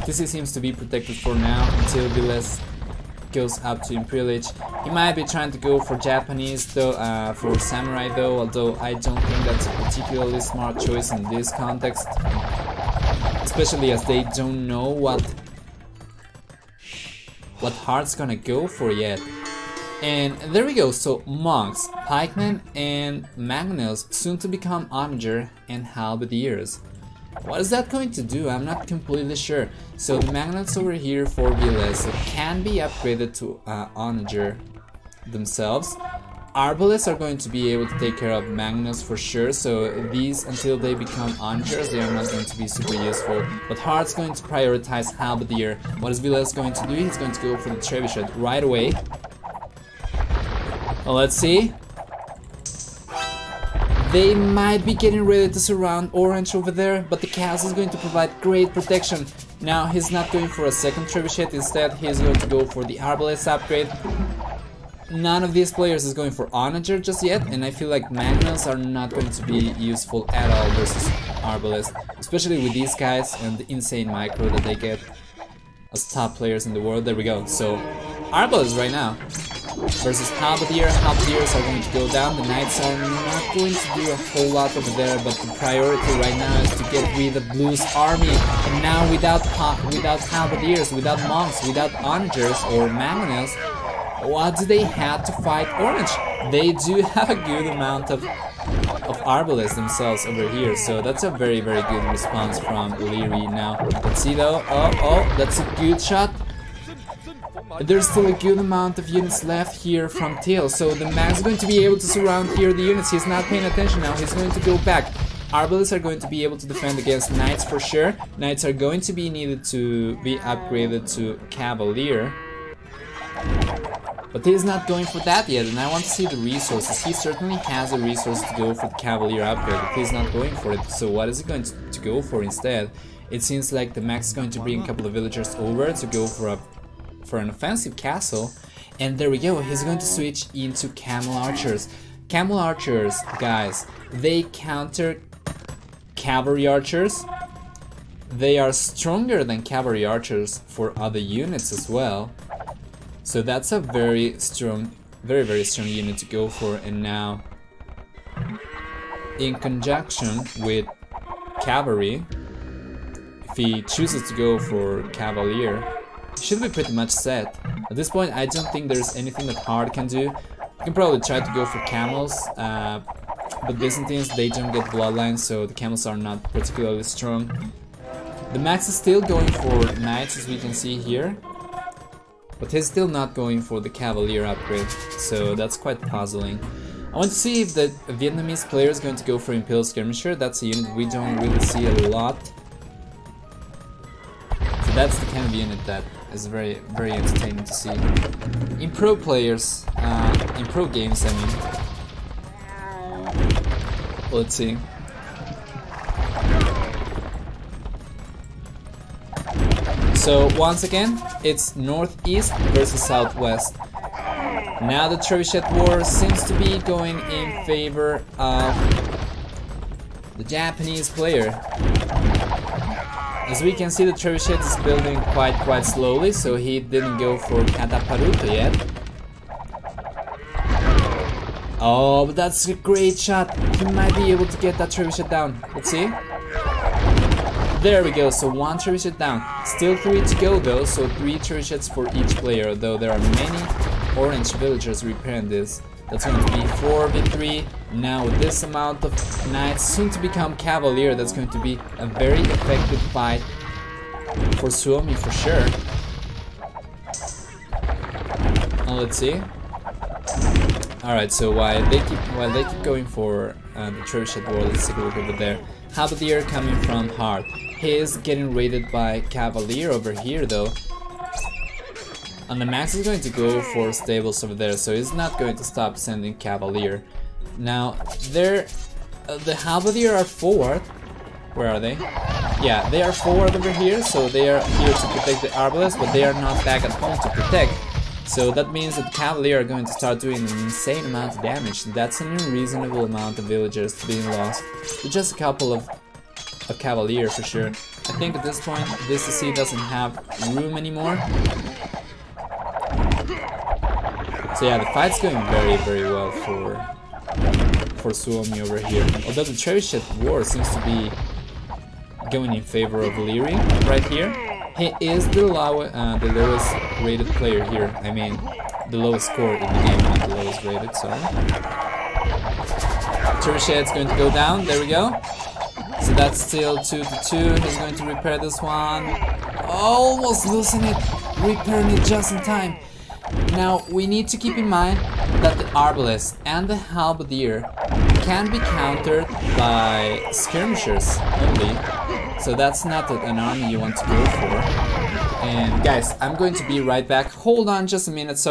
TC seems to be protected for now until Vilas goes up to Imperial. He might be trying to go for Japanese though, for Samurai though, although I don't think that's a particularly smart choice in this context. Especially as they don't know what Heart's gonna go for yet. And there we go, so Monks, Pikemen, and Magnus, soon to become Onager and Halberdiers. What is that going to do? I'm not completely sure. So the Magnets over here for VLS can be upgraded to Onager themselves. Arbalists are going to be able to take care of Magnus for sure, so these, until they become Onagers, they are not going to be super useful. But Heart's going to prioritize Halberdier. What is VLS going to do? He's going to go for the Trebuchet right away. Well, let's see. They might be getting ready to surround Orange over there, but the castle is going to provide great protection. Now he's not going for a second Trebuchet, instead he's going to go for the Arbalest upgrade. None of these players is going for Onager just yet, and I feel like Magnus are not going to be useful at all versus Arbalest, especially with these guys and the insane micro that they get as top players in the world. There we go. So Arbalest right now versus Halberdier. Halberdiers are going to go down. The Knights are not going to do a whole lot over there, but the priority right now is to get rid of Blue's army. And now without Halberdiers, without Monks, without Onagers or Magnus, what do they have to fight Orange? They do have a good amount of Arbalists themselves over here, so that's a very good response from Leary. Now let's see though. Oh, that's a good shot. There's still a good amount of units left here from Teal, so the Max is going to be able to surround here the units. He's not paying attention now, he's going to go back. Arbalists are going to be able to defend against Knights for sure. Knights are going to be needed to be upgraded to Cavalier. But he's not going for that yet, and I want to see the resources. He certainly has the resources to go for the Cavalier upgrade, but he's not going for it. So what is he going to go for instead? It seems like the Max is going to bring a couple of villagers over to go for an offensive castle. And there we go, he's going to switch into Camel Archers. Camel Archers, guys, they counter Cavalry Archers. They are stronger than Cavalry Archers for other units as well. So that's a very strong unit to go for. And now, in conjunction with Cavalry, if he chooses to go for Cavalier, he should be pretty much set. At this point, I don't think there's anything that Hard can do. You can probably try to go for Camels, but Byzantines, they don't get bloodlines, so the Camels are not particularly strong. The Max is still going for Knights, as we can see here. But he's still not going for the Cavalier upgrade, so that's quite puzzling. I want to see if the Vietnamese player is going to go for Imperial Skirmisher. That's a unit we don't really see a lot. So that's the kind of unit that is very entertaining to see. In pro players, in pro games I mean. Let's see. So once again, it's northeast versus southwest. Now the Trebuchet war seems to be going in favor of the Japanese player. As we can see, the Trebuchet is building quite slowly, so he didn't go for Kataparuto yet. Oh, but that's a great shot. He might be able to get that Trebuchet down. Let's see. There we go, so one Trebuchet down. Still 3 to go though, so 3 Trebuchets for each player, though there are many orange villagers repairing this. That's going to be 4v3. Now with this amount of Knights, soon to become Cavalier, that's going to be a very effective fight for Suomi for sure. Now let's see. Alright, so while they keep going for the Trebuchet war, let's take a look over there. Halberdier coming from Hard. He is getting raided by Cavalier over here though. And the Max is going to go for stables over there, so he's not going to stop sending Cavalier. Now, the Halberdier are forward. Where are they? Yeah, they are forward over here, so they are here to protect the Arbalest, but they are not back at home to protect. So that means that Cavalier are going to start doing an insane amount of damage. That's an unreasonable amount of villagers being lost to just a couple of Cavalier for sure. I think at this point, this DC doesn't have room anymore. So yeah, the fight's going very, very well for Suomi over here. Although the Trebuchet war seems to be going in favor of Leary right here. He is the lowest rated player here. I mean, the lowest score in the game, not the lowest rated, sorry. Trebuchet's going to go down, there we go. So that's still 2-2, he's going to repair this one. Almost losing it, repairing it just in time. Now, we need to keep in mind that the Arbalest and the Halberdier can be countered by skirmishers only. So that's not an army you want to go for. And guys, I'm going to be right back. Hold on just a minute. So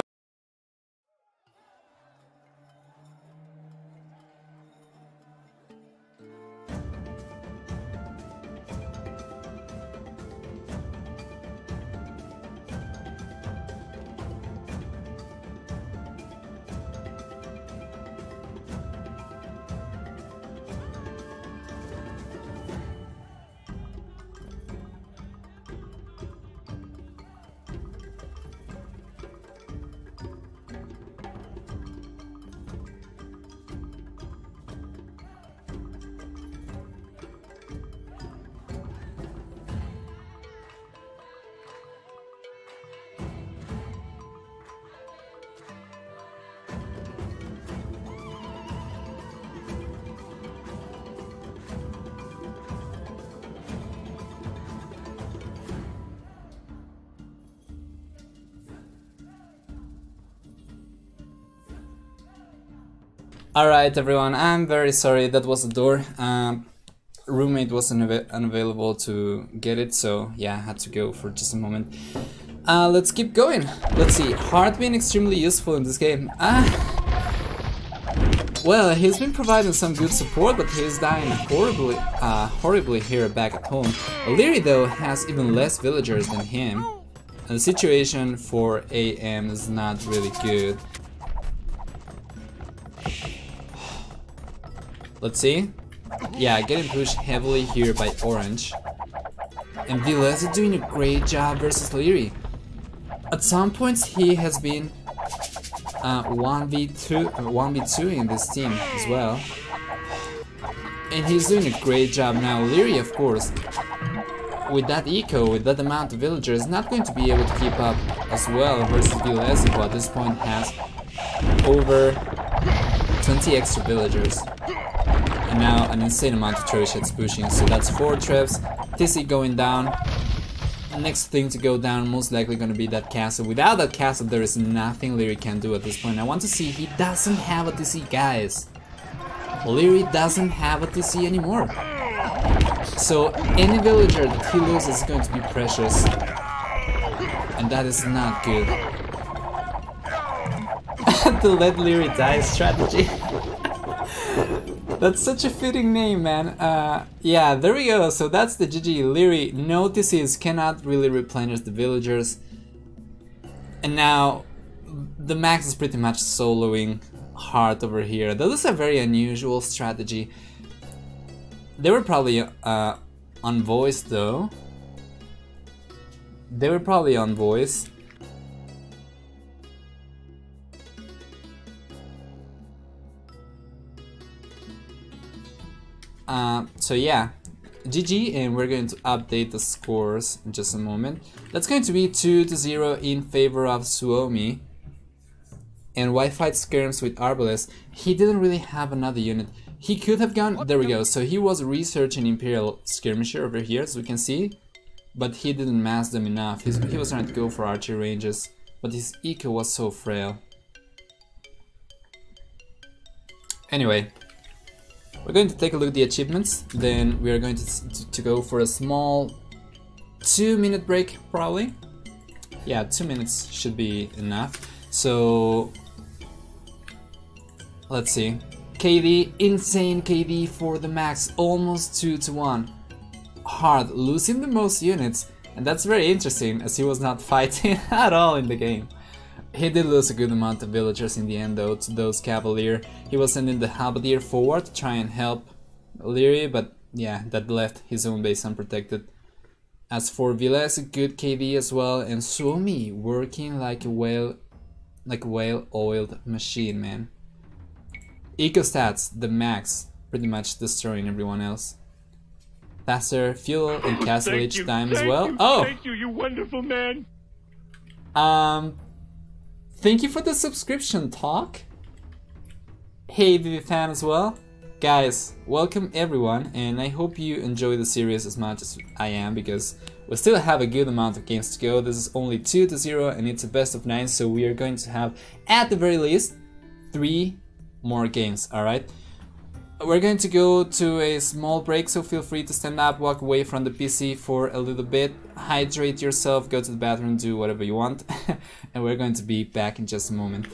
alright everyone, I'm very sorry, that was the door. Roommate was unavailable to get it, so yeah, I had to go for just a moment. Let's keep going. Let's see, Hard been extremely useful in this game. Well, he's been providing some good support, but he's dying horribly here back at home. Leary though has even less villagers than him, and the situation for AM is not really good. Let's see. Yeah, getting pushed heavily here by Orange. And Villas is doing a great job versus Leary. At some points he has been 1v2 in this team as well. And he's doing a great job now. Leary, of course, with that eco, with that amount of villagers, is not going to be able to keep up as well versus Villas, who at this point has over 20 extra villagers. And now an insane amount of Trebuchets pushing, so that's 4 traps. TC going down. Next thing to go down most likely gonna be that castle. Without that castle there is nothing Leary can do at this point. I want to see, he doesn't have a TC, guys. Leary doesn't have a TC anymore. So any villager that he loses is going to be precious. And that is not good. The let Leary die strategy. That's such a fitting name, man. Yeah, there we go. So that's the GG. Leary, no TCs, cannot really replenish the villagers. And now the max is pretty much soloing Hard over here. That is a very unusual strategy. They were probably on voice though. They were probably on voice. So yeah, GG, and we're going to update the scores in just a moment. That's going to be 2-0 in favor of Suomi. And why fight skirms with Arbalest? He didn't really have another unit. He could have gone, there we go, so he was researching Imperial Skirmisher over here, as we can see. But he didn't mass them enough. He was trying to go for archery ranges, but his eco was so frail. Anyway, we're going to take a look at the achievements, then we are going to go for a small 2-minute break, probably. Yeah, 2 minutes should be enough. So, let's see. KD, insane KD for the max, almost 2-1. Hard, losing the most units, and that's very interesting as he was not fighting at all in the game. He did lose a good amount of villagers in the end though to those Cavalier. He was sending the Halberdier forward to try and help Leary, but yeah, that left his own base unprotected. As for Villas, a good KD as well, and Suomi working like a whale like a well-oiled machine, man. Eco stats, the max, pretty much destroying everyone else. Faster fuel and castle each time as well. Oh! Thank you, you wonderful man! Thank you for the subscription, Talk. Hey, Vivi fan as well. Guys, welcome everyone, and I hope you enjoy the series as much as I am, because we still have a good amount of games to go. This is only 2-0 and it's a best of 9, so we are going to have, at the very least, 3 more games, alright? We're going to go to a small break, so feel free to stand up, walk away from the PC for a little bit, hydrate yourself, go to the bathroom, do whatever you want, and we're going to be back in just a moment.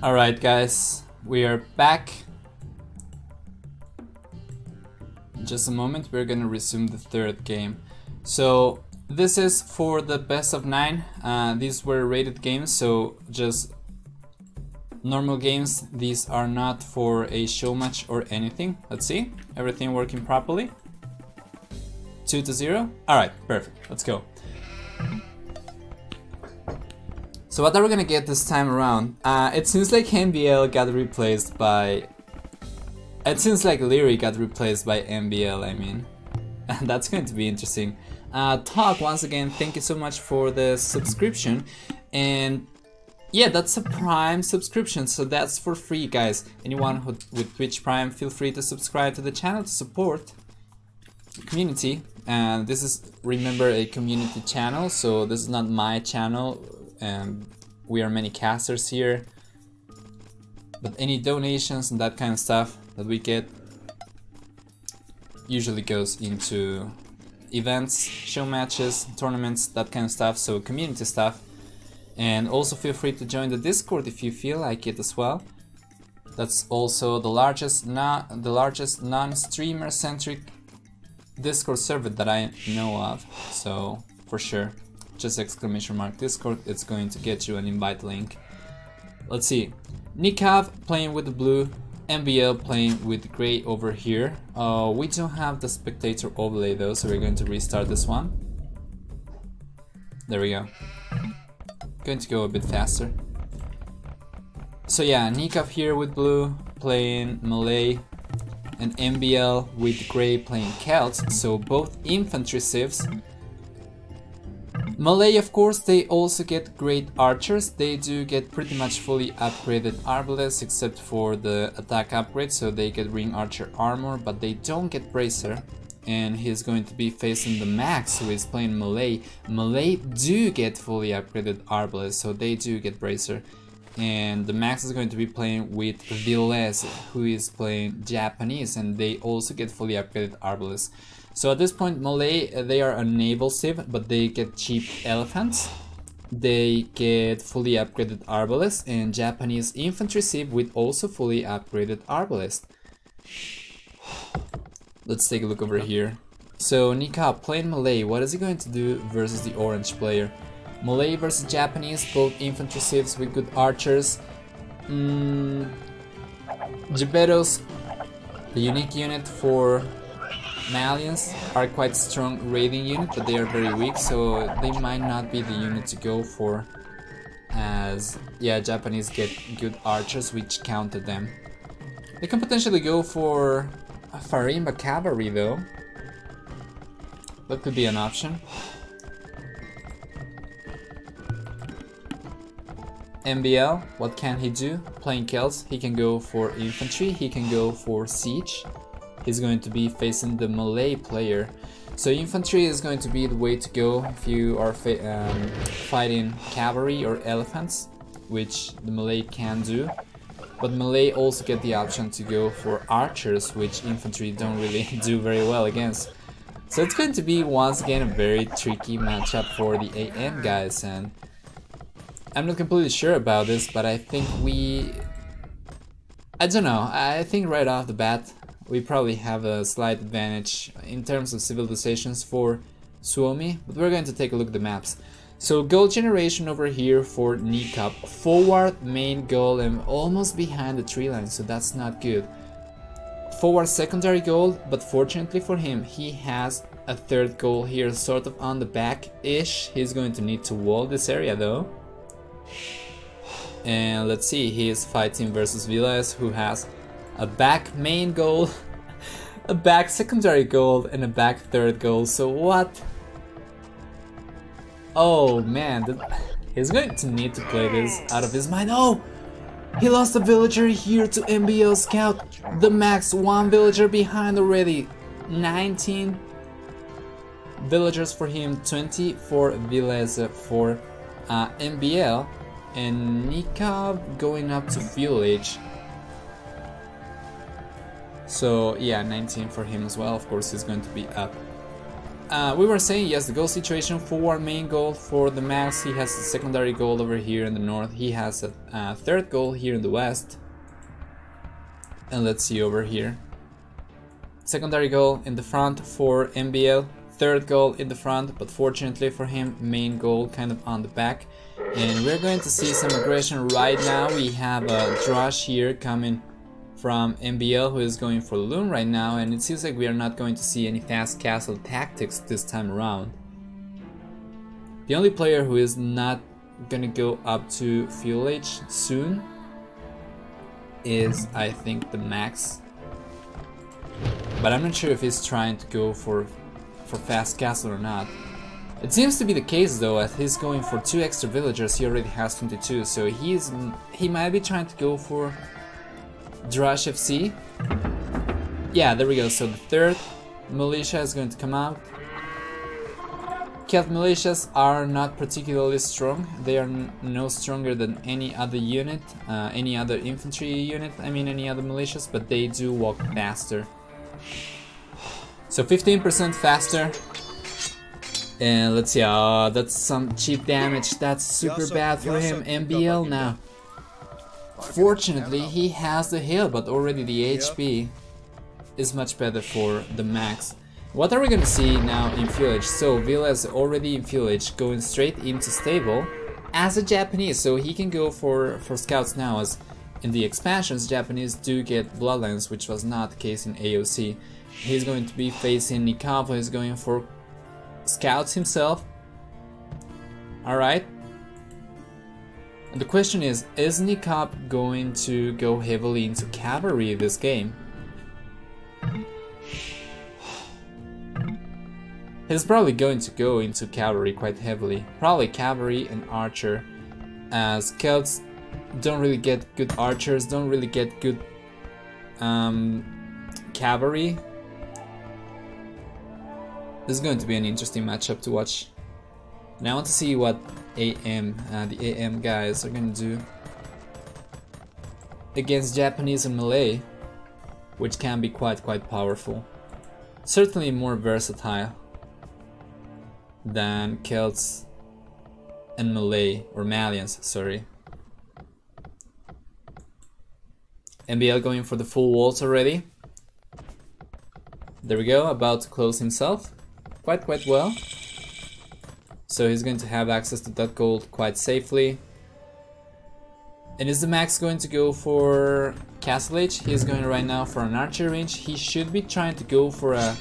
Alright guys, we are back. In just a moment we're gonna resume the third game. So this is for the best of 9. These were rated games, so just normal games. These are not for a show match or anything. Let's see, everything working properly. 2-0. Alright, perfect, let's go. So what are we gonna get this time around? It seems like MBL got replaced by... It seems like Leary got replaced by MBL, I mean. That's going to be interesting. Talk, once again, thank you so much for the subscription. And yeah, that's a Prime subscription, so that's for free, guys. Anyone who, with Twitch Prime, feel free to subscribe to the channel to support the community. And this is, remember, a community channel, so this is not my channel. We are many casters here, but any donations and that kind of stuff that we get usually goes into events, show matches, tournaments, that kind of stuff, so community stuff. And also feel free to join the Discord if you feel like it as well. That's also the largest non-streamer centric Discord server that I know of, so for sure. Just exclamation mark Discord, it's going to get you an invite link. Let's see. Nikav playing with the blue, MBL playing with Gray over here. We don't have the spectator overlay though, so we're going to restart this one. There we go. Going to go a bit faster. So yeah, Nikov here with blue playing Malay, and MBL with Gray playing Celts, so both infantry civs. Malay, of course, they also get great archers. They do get pretty much fully upgraded arbalests except for the attack upgrade, so they get ring archer armor, but they don't get bracer. And he's going to be facing the Max, who is playing Malay. Malay do get fully upgraded arbalests, so they do get bracer. And the Max is going to be playing with Villes, who is playing Japanese, and they also get fully upgraded arbalests. So at this point, Malay, they are a naval civ, but they get cheap elephants. They get fully upgraded arbalests, and Japanese infantry civ with also fully upgraded arbalest. Let's take a look over here. So Nikab playing Malay, what is he going to do versus the orange player? Malay versus Japanese, both infantry civs with good archers. Gebetos, the unique unit for Malians, are quite strong raiding unit, but they are very weak, so they might not be the unit to go for, as yeah, Japanese get good archers which counter them. They can potentially go for a Farimba cavalry though. That could be an option. MBL, what can he do? Playing Celts, he can go for infantry, he can go for siege. He's going to be facing the Malay player. So infantry is going to be the way to go if you are fighting cavalry or elephants, which the Malay can do. But Malay also get the option to go for archers, which infantry don't really do very well against. So it's going to be once again a very tricky matchup for the AM guys, and I'm not completely sure about this, but I think I don't know, I think right off the bat we probably have a slight advantage in terms of civilizations for Suomi, but we're going to take a look at the maps. So gold generation over here for Nikab, forward main goal and almost behind the tree line, so that's not good. Forward secondary goal, but fortunately for him, he has a third goal here sort of on the back-ish. He's going to need to wall this area though. And let's see, he is fighting versus Villas, who has a back main goal, a back secondary goal, and a back third goal. So what? Oh man, he's going to need to play this out of his mind. Oh! He lost a villager here to MBL Scout. The Max, one villager behind already. 19 villagers for him, 20 for Villas for MBL. And Nikab going up to fuel age. So yeah, 19 for him as well. Of course he's going to be up. We were saying yes, the goal situation, forward main goal for the Max. He has a secondary goal over here in the north. He has a third goal here in the west. And let's see over here. Secondary goal in the front for MBL. Third goal in the front, but fortunately for him, main goal kind of on the back. And we're going to see some aggression right now. We have a Drush here coming from MBL, who is going for Loon right now, and it seems like we are not going to see any fast castle tactics this time around. The only player who is not gonna go up to fuel age soon is, I think, the Max. But I'm not sure if he's trying to go for fast castle or not. It seems to be the case though, as he's going for 2 extra villagers. He already has 22, so he might be trying to go for Drush FC. Yeah, there we go. So the third militia is going to come out. Celt militias are not particularly strong. They are no stronger than any other unit, any other infantry unit, I mean any other militias, but they do walk faster. So 15% faster. And let's see, that's some cheap damage. That's super bad for him. MBL now. Fortunately, he has the heal, but already the HP is much better for the Max. What are we gonna see now in fuel age? So Villa is already in fuel age, going straight into stable as a Japanese, so he can go for scouts now, as In the expansions, Japanese do get Bloodlines, which was not the case in AOC. He's going to be facing Nikavo, he's going for Scouts himself. Alright. And the question is Nikab going to go heavily into Cavalry this game? He's probably going to go into Cavalry quite heavily. Probably Cavalry and Archer, as Celts don't really get good archers, don't really get good cavalry. This is going to be an interesting matchup to watch. Now I want to see what the AM guys are going to do against Japanese and Malay, which can be quite powerful. Certainly more versatile than Celts and Malay, or Malians, sorry. MBL going for the full walls already. There we go, about to close himself. Quite well. So he's going to have access to that gold quite safely. And is the Max going to go for Castle Age? He's going right now for an archer range. He should be trying to go for a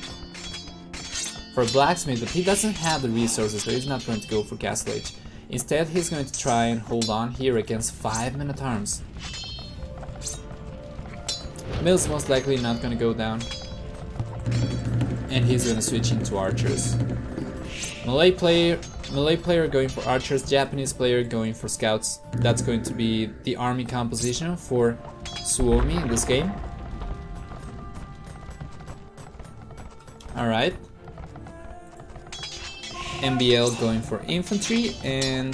blacksmith, but he doesn't have the resources, so he's not going to go for Castle Age. Instead, he's going to try and hold on here against 5 men-at-arms. Mill's most likely not gonna go down, and he's gonna switch into archers. Malay player going for archers, Japanese player going for scouts. That's going to be the army composition for Suomi in this game. Alright. MBL going for infantry, and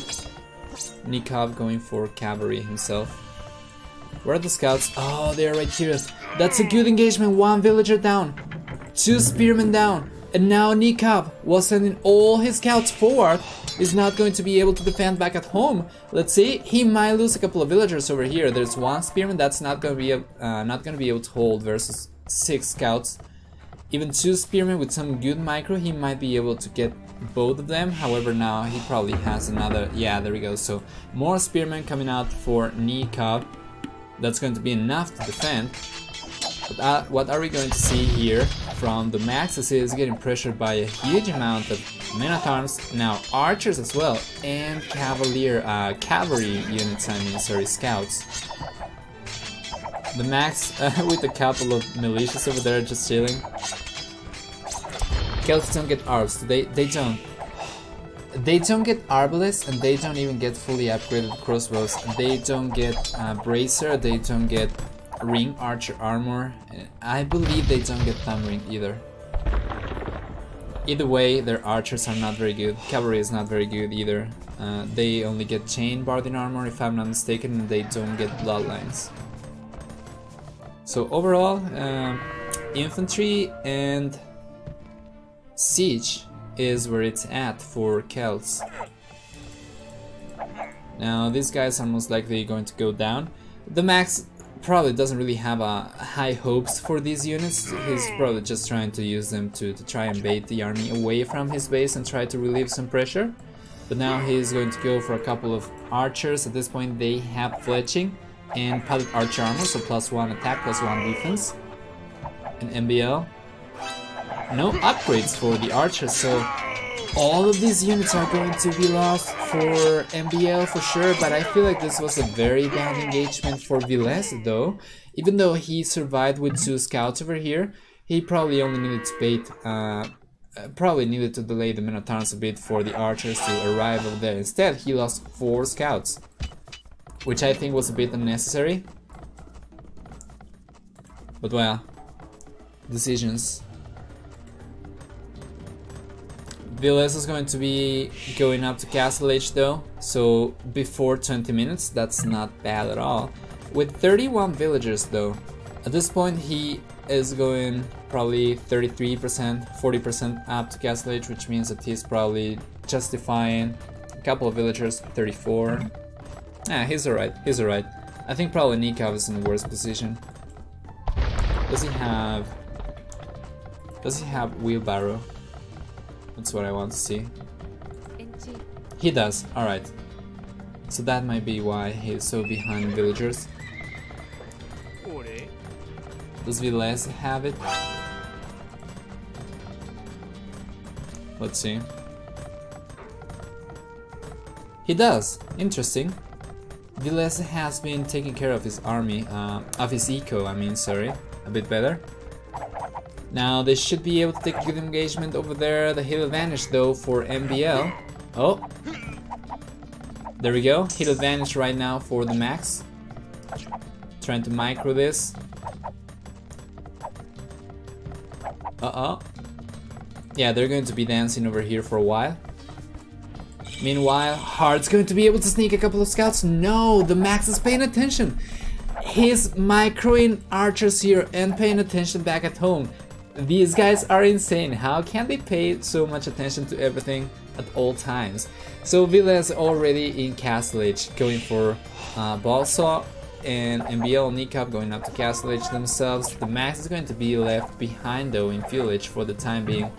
Nikab going for cavalry himself. Where are the scouts? Oh, they're right here. That's a good engagement. 1 villager down, 2 spearmen down, and now Nikab, while sending all his scouts forward, is not going to be able to defend back at home. Let's see. He might lose a couple of villagers over here. There's 1 spearman that's not going to be able to hold versus 6 scouts. Even 2 spearmen with some good micro, he might be able to get both of them. However, now he probably has another. Yeah, there we go. So more spearmen coming out for Nikab. That's going to be enough to defend. But what are we going to see here from the Max? As he is getting pressured by a huge amount of men-at-arms, now archers as well, and cavalry units, sorry, scouts. The Max with a couple of militias over there just chilling. Celts don't get arbs, they don't. They don't get arbalists, and they don't even get fully upgraded crossbows. They don't get bracer, they don't get ring archer armor. I believe they don't get thumb ring either. Either way, their archers are not very good. Cavalry is not very good either. They only get chain barding armor if I'm not mistaken, and they don't get bloodlines. So overall, infantry and siege is where it's at for Celts. Now these guys are most likely going to go down. The Max probably doesn't really have high hopes for these units. He's probably just trying to use them to try and bait the army away from his base and try to relieve some pressure. But now he's going to go for a couple of archers. At this point they have fletching and pilot archer armor, so +1 attack, +1 defense. And MBL. No upgrades for the archers, so all of these units are going to be lost for MBL for sure, but I feel like this was a very bad engagement for Viles though. Even though he survived with 2 scouts over here, he probably only needed to bait, probably needed to delay the men-at-arms a bit for the archers to arrive over there. Instead, he lost 4 scouts, which I think was a bit unnecessary. But well, decisions. Viles is going to be going up to Castle Age though, so before 20 minutes, that's not bad at all. With 31 villagers though, at this point he is going probably 33%, 40% up to Castle Age, which means that he's probably justifying a couple of villagers, 34. He's alright, he's alright. I think probably Nikov is in the worst position. Does he have wheelbarrow? That's what I want to see. He does, alright. So that might be why he's so behind villagers. Does Villes have it? Let's see. He does. Interesting. Villes has been taking care of his army, of his eco, I mean, sorry, a bit better. Now they should be able to take a good engagement over there. The hill advantage though for MBL. Oh, there we go. Hill advantage right now for the Max. Trying to micro this. Uh-oh. Yeah, they're going to be dancing over here for a while. Meanwhile, Hard's going to be able to sneak a couple of scouts. No, the Max is paying attention. He's microing archers here and paying attention back at home. These guys are insane. How can they pay so much attention to everything at all times? So Villes already in Castle Age, going for Balsaw, and MBL and Nikab going up to Castle Age themselves. The Max is going to be left behind though in Village for the time being.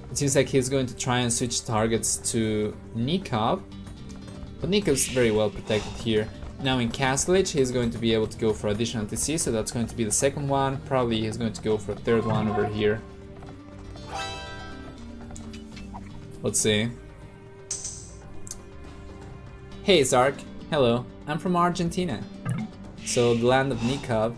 It seems like he's going to try and switch targets to Nikab, but Nikab's very well protected here. Now in Castle Age he's going to be able to go for additional TC, so that's going to be the second one. Probably he's going to go for a third one over here. Let's see. Hey Zark, hello, I'm from Argentina. So the land of Nikab.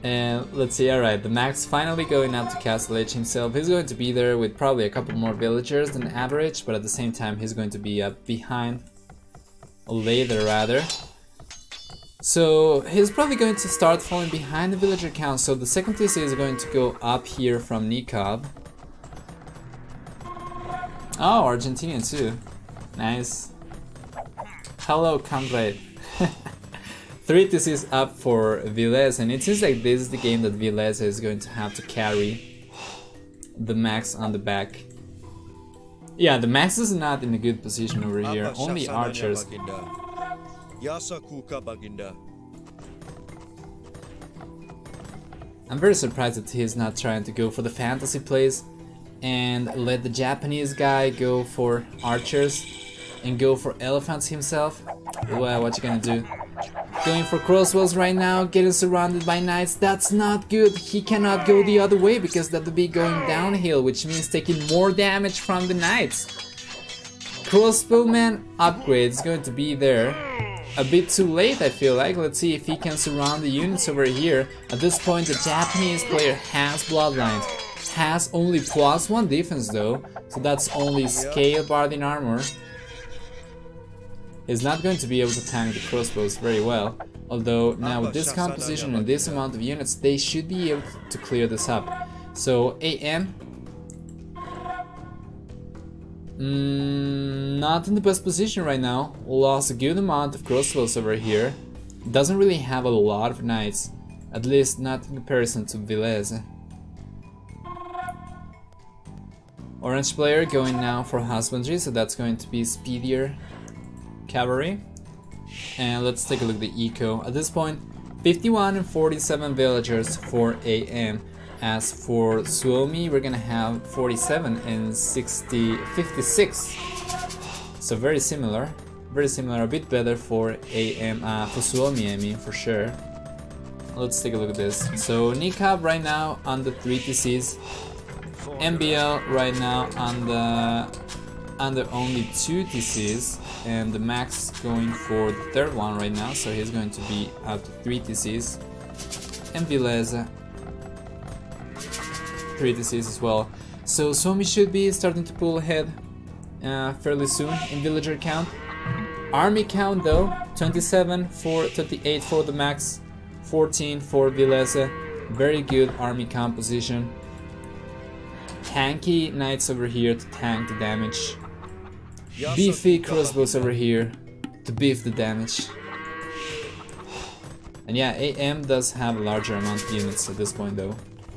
And let's see, alright, the Max finally going up to Castle Age himself. He's going to be there with probably a couple more villagers than average, but at the same time he's going to be up behind, or later rather. So he's probably going to start falling behind the villager count, so the second TC is going to go up here from Nikab. Oh, Argentinian too. Nice. Hello, comrade. 3 TCs up for Villes, and it seems like this is the game that Villes is going to have to carry the Max on the back. Yeah, the Max is not in a good position over here, only archers. I'm very surprised that he's not trying to go for the fantasy plays and let the Japanese guy go for archers and go for elephants himself. Well, what you gonna do? Going for crossbows right now, getting surrounded by knights. That's not good. He cannot go the other way because that would be going downhill, which means taking more damage from the knights. Crossbowman upgrade is going to be there. A bit too late, I feel like. Let's see if he can surround the units over here. At this point, the Japanese player has bloodlines. Has only +1 defense though, so that's only scale barding armor. Is not going to be able to tank the crossbows very well, although now with this composition and this amount of units they should be able to clear this up. So AM not in the best position right now, lost a good amount of crossbows over here, doesn't really have a lot of knights, at least not in comparison to Villes. Orange player going now for husbandry, so that's going to be speedier cavalry. And let's take a look at the eco. At this point, 51 and 47 villagers for AM. As for Suomi, we're gonna have 47 and 56. So very similar, a bit better for AM, for Suomi, I mean, for sure. Let's take a look at this. So Nikab right now on the 3 TCs. MBL right now on the only 2 TCs, and the Max going for the third one right now, so he's going to be up to 3 TCs. And Villes 3 TCs as well. So Suomi should be starting to pull ahead fairly soon in villager count. Army count though, 27 for 28 for the Max, 14 for Villes. Very good army composition. Tanky knights over here to tank the damage. Beefy crossbows over here to beef the damage. And yeah, AM does have a larger amount of units at this point though.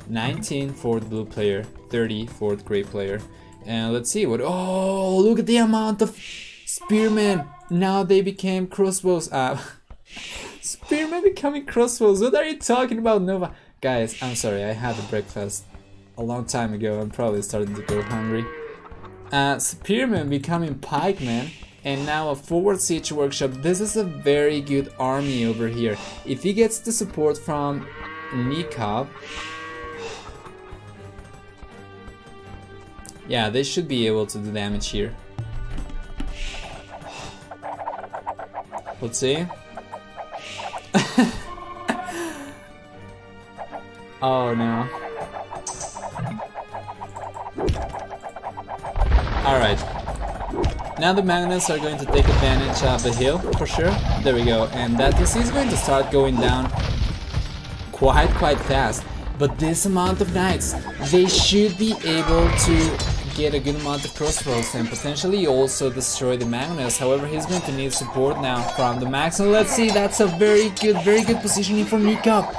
19 for the blue player, 30 for the gray player. And let's see what... Oh, look at the amount of spearmen! Now they became crossbows. Spearmen becoming crossbows. What are you talking about, Nova? Guys, I'm sorry, I had a breakfast a long time ago. I'm probably starting to go hungry. Spearmen becoming pikemen. And now a forward siege workshop. This is a very good army over here. If he gets the support from Nikab, yeah, they should be able to do damage here. Let's see. Oh no. Alright. Now the Magnets are going to take advantage of the hill, for sure. There we go. And that DC is going to start going down quite fast. But this amount of Knights, they should be able to get a good amount of crossbows and potentially also destroy the Magnus. However, he's going to need support now from the Max. And let's see, that's a very good positioning for Nikab.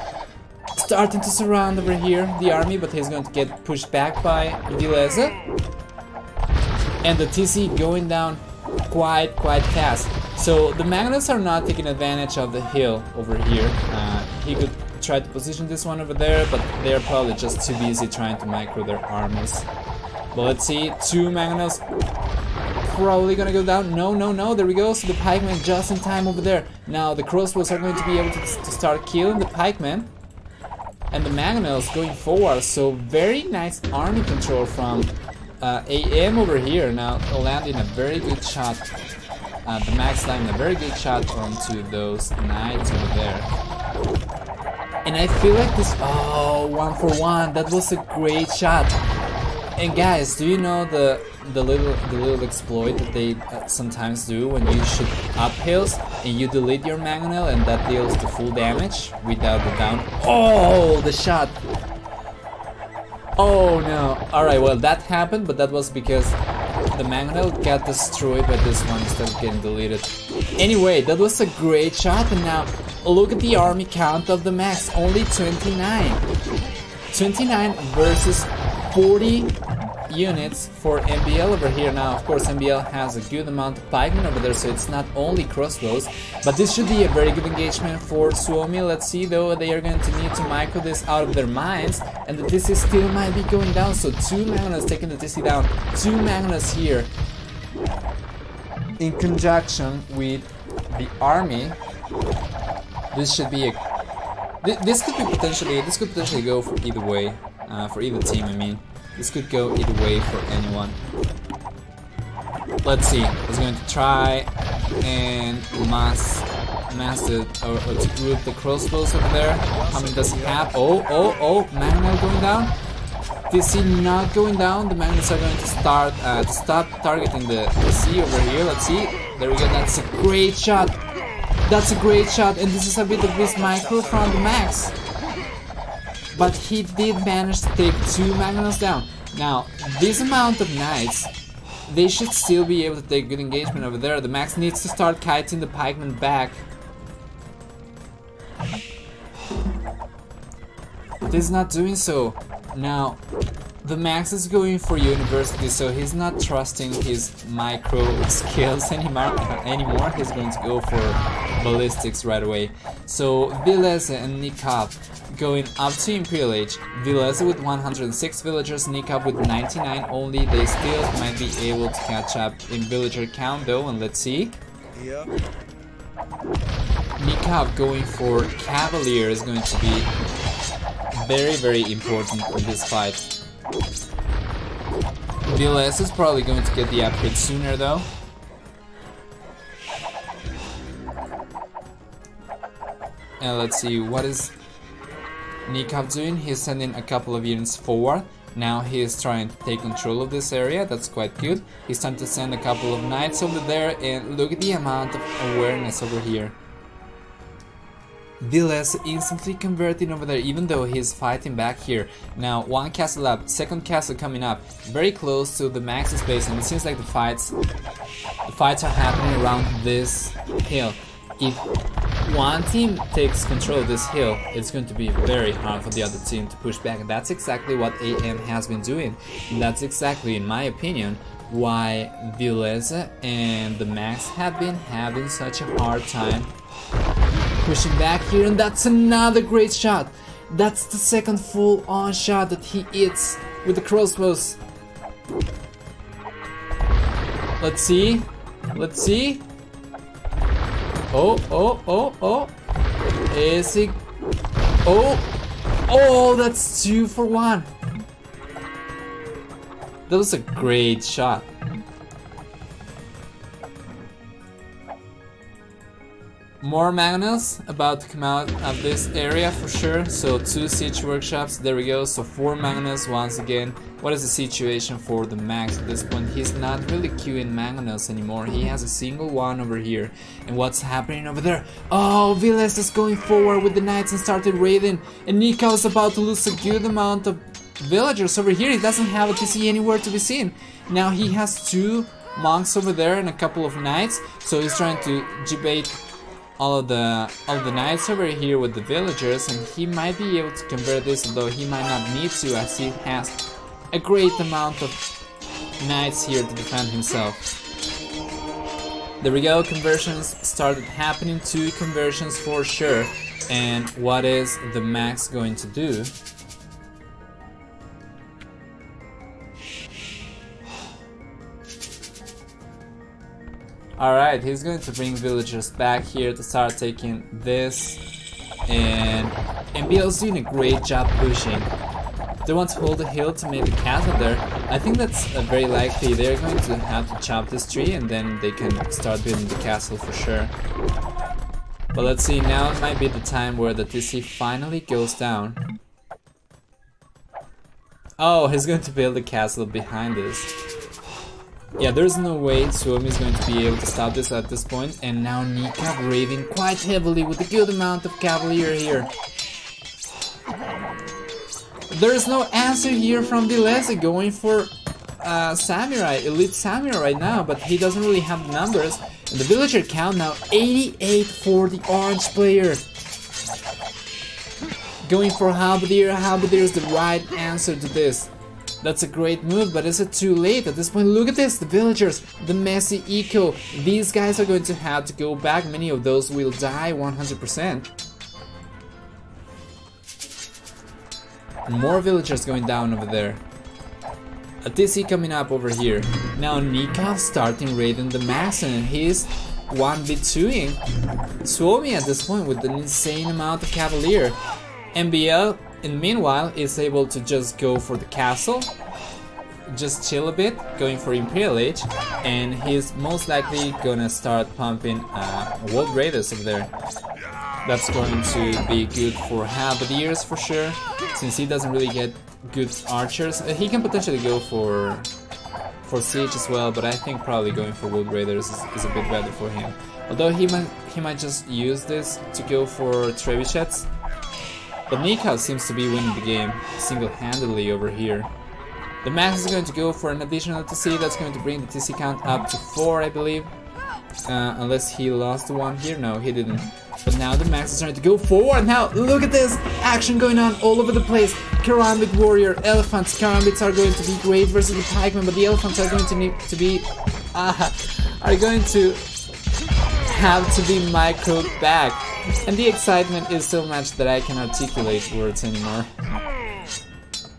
Starting to surround over here the army, but he's going to get pushed back by Vileza. And the TC going down quite fast. So the Magnus are not taking advantage of the hill over here. He could try to position this one over there, but they're probably just too busy trying to micro their armies. But let's see, 2 Magnus probably gonna go down. No, there we go. So the pikemen just in time over there. Now the crossbows are going to be able to start killing the pikemen. And the Magnus going forward, so very nice army control from AM over here. Now landing a very good shot, the Max landing a very good shot onto those Knights over there. And I feel like this, oh, 1-for-1, that was a great shot. And guys, do you know the little exploit that they sometimes do when you shoot uphills and you delete your Mangonel and that deals the full damage without the down? Oh, the shot! Oh no! Alright, well that happened, but that was because the Mangonel got destroyed by this one instead of getting deleted. Anyway, that was a great shot, and now look at the army count of the Max, only 29. 29 versus 40 units for MBL over here. Now of course MBL has a good amount of pikemen over there, so it's not only crossbows, but this should be a very good engagement for Suomi. Let's see though, they are going to need to micro this out of their minds, and the DC still might be going down, so 2 Magnas taking the DC down, 2 Magnas here in conjunction with the army. This should be a this could potentially go for either way, for either team. I mean, this could go either way for anyone. Let's see. He's going to try and mass it or to group the crossbows over there. How many does he have? Oh! Magna going down. DC not going down. The Magnets are going to start to stop targeting the C over here. Let's see. There we go. That's a great shot. That's a great shot, and this is a bit of this micro from the Max. But he did manage to take 2 Magnus down. Now, this amount of Knights, they should still be able to take good engagement over there. The Max needs to start kiting the pikemen back. But he's not doing so. Now, the Max is going for university, so he's not trusting his micro skills anymore. He's going to go for ballistics right away. So Vilese and Nikab going up to Imperial Age. Vilese with 106 villagers, Nikab with 99 only. They still might be able to catch up in villager count though, and let's see. Yeah. Nikab going for Cavalier is going to be very important in this fight. Vilese is probably going to get the upgrade sooner though. And let's see, what is Nikab doing? He's sending a couple of units forward. Now he is trying to take control of this area. That's quite good. He's trying to send a couple of knights over there, and look at the amount of awareness over here. Vilese instantly converting over there, even though he's fighting back here. Now, 1 castle up, 2nd castle coming up, very close to the Max's base, and it seems like the fights are happening around this hill. If one team takes control of this hill, it's going to be very hard for the other team to push back, and that's exactly what AM has been doing. And that's exactly, in my opinion, why Vilese and the Max have been having such a hard time pushing back here. And that's another great shot. That's the 2nd full-on shot that he hits with the crossbows. Let's see. Let's see. Oh. Is he? Oh, that's 2 for 1. That was a great shot. More Magnus about to come out of this area for sure. So 2 siege workshops, there we go. So 4 Magnus once again. What is the situation for the Max at this point? He's not really queuing Magnus anymore. He has a single one over here. And what's happening over there? Oh, Viles is going forward with the knights and started raiding. And Nika is about to lose a good amount of villagers over here. He doesn't have a TC anywhere to be seen. Now he has 2 monks over there and a couple of knights. So he's trying to debate all of the knights over here with the villagers, and he might be able to convert this, although he might not need to, as he has a great amount of knights here to defend himself. There we go, conversions started happening, 2 conversions for sure. And what is the Max going to do? Alright, he's going to bring villagers back here to start taking this. And MBL's doing a great job pushing. They want to hold the hill to make the castle there. I think that's very likely. They're going to have to chop this tree and then they can start building the castle for sure. But let's see, now it might be the time where the TC finally goes down. Oh, he's going to build the castle behind this. Yeah, there's no way Suomi is going to be able to stop this at this point. And now Nika raiding quite heavily with a good amount of cavalier here. There is no answer here from Vilese going for Samurai, Elite Samurai right now, but he doesn't really have the numbers. And the villager count now 88 for the orange player. Going for Halberdier. Halberdier is the right answer to this. That's a great move, but is it too late at this point? Look at this, the villagers, the messy eco. These guys are going to have to go back. Many of those will die 100%. More villagers going down over there. A TC coming up over here. Now Nikov starting raiding the Max, and he's 1v2ing Suomi at this point with an insane amount of cavalier. MBL in the meanwhile is able to just go for the castle, just chill a bit, going for Imperial Age, and he's most likely gonna start pumping World Raiders over there. That's going to be good for Halberdiers for sure, since he doesn't really get good archers. He can potentially go for Siege as well, but I think probably going for World Raiders is a bit better for him. Although he might just use this to go for Trebuchets. But Nikov seems to be winning the game single-handedly over here. The Max is going to go for an additional TC. That's going to bring the TC count up to 4, I believe. Unless he lost the one here. No, he didn't. But now the Max is trying to go forward. Now, look at this! Action going on all over the place. Karambit Warrior, Elephants. Karambits are going to be great versus the Pikemen, but the Elephants are going to need to be... are going to have to be microed back. And the excitement is so much that I can articulate words anymore.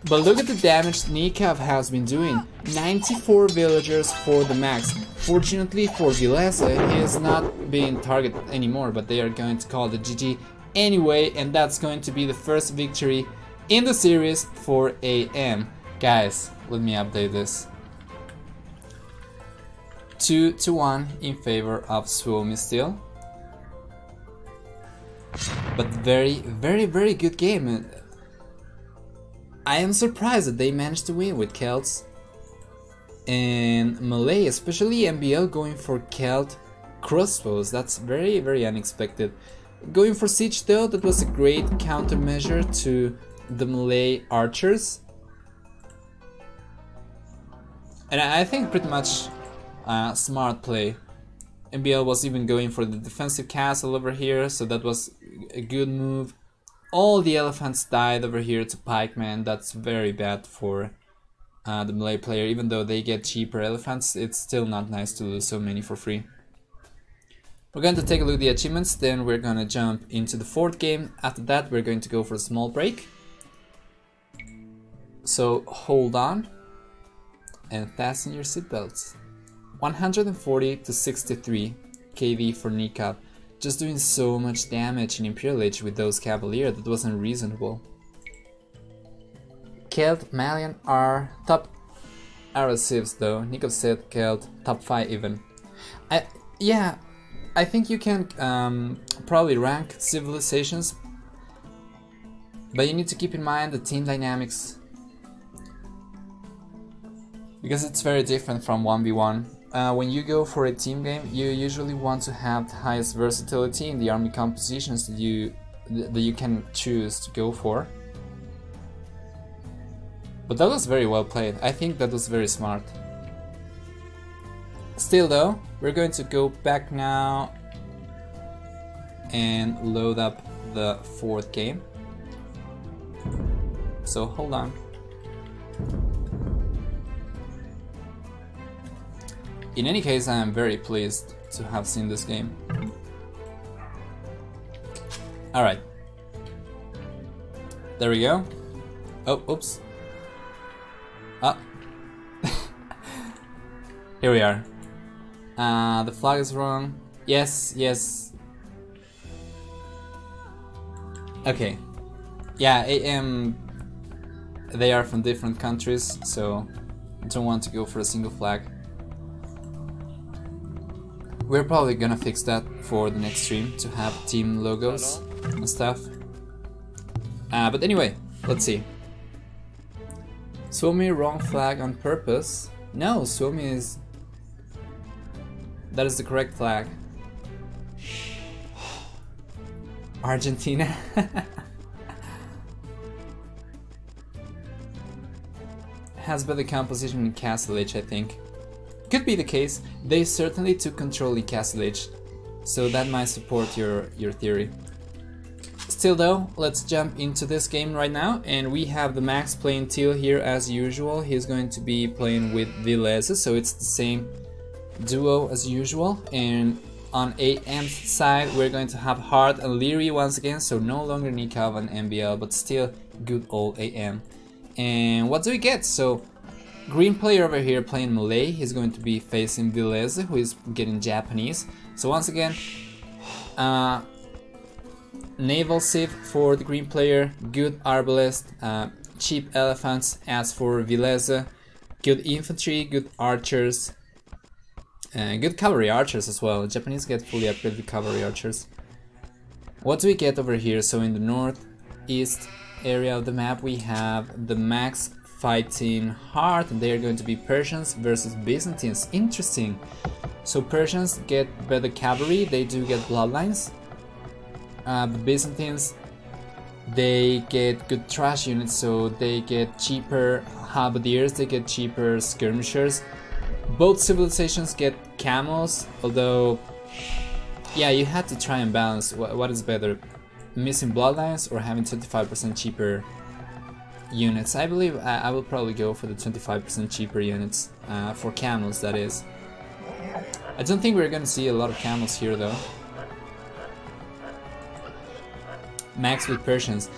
But look at the damage Nikov has been doing. 94 villagers for the Max. Fortunately for Vilese, he is not being targeted anymore, but they are going to call the GG anyway, and that's going to be the first victory in the series for AM. Guys, let me update this. 2-1 in favor of Suomi still. But very good game. I am surprised that they managed to win with Celts and Malay, especially MBL going for Celt crossbows. That's very unexpected. Going for Siege though, that was a great countermeasure to the Malay archers. And I think pretty much smart play. MBL was even going for the defensive castle over here, so that was a good move. All the elephants died over here to pikemen. That's very bad for the Malay player. Even though they get cheaper elephants, it's still not nice to lose so many for free. We're going to take a look at the achievements, then we're going to jump into the fourth game. After that, we're going to go for a small break. So hold on and fasten your seatbelts. 140 to 63 KV for Nikab. Just doing so much damage in Imperial Age with those Cavalier, that wasn't reasonable. Kelt, Malian are top arrow civs though. Nikab said Kelt, top 5 even. Yeah, I think you can probably rank civilizations, but you need to keep in mind the team dynamics, because it's very different from 1v1. When you go for a team game, you usually want to have the highest versatility in the army compositions that you can choose to go for. But that was very well played. I think that was very smart. Still though, we're going to go back now and load up the 4th game. So hold on. In any case, I am very pleased to have seen this game. Alright. There we go. Oh, oops. Ah. Here we are. The flag is wrong. Yes, yes. Okay. Yeah, AM. They are from different countries, so I don't want to go for a single flag. We're probably gonna fix that for the next stream, to have team logos and stuff. But anyway, let's see. Suomi, wrong flag on purpose. No, Suomi is... That is the correct flag. Argentina. Has better composition in Castle Age, I think. Could be the case. They certainly took control in Castle Age, so that might support your theory. Still though, let's jump into this game right now, and we have the Max playing Teal here as usual. He's going to be playing with Vilese, so it's the same duo as usual. And on AM's side, we're going to have Hard and Leary once again, so no longer Nikov and MBL, but still good old AM. And what do we get? So green player over here playing Malay, he's going to be facing Vilese, who is getting Japanese. So once again, naval civ for the green player, good arbalest, cheap elephants as for Vilese, good infantry, good archers, good cavalry archers as well. Japanese get fully upgraded cavalry archers. What do we get over here? So in the northeast area of the map we have the Max fighting Hard, and they are going to be Persians versus Byzantines. Interesting. So Persians get better cavalry, they do get bloodlines. The Byzantines, they get good trash units, so they get cheaper halberdiers, they get cheaper skirmishers. Both civilizations get camels, although yeah, you had to try and balance what is better, missing bloodlines or having 25% cheaper units. I believe I will probably go for the 25% cheaper units, for camels that is. I don't think we're gonna see a lot of camels here though. Max with Persians.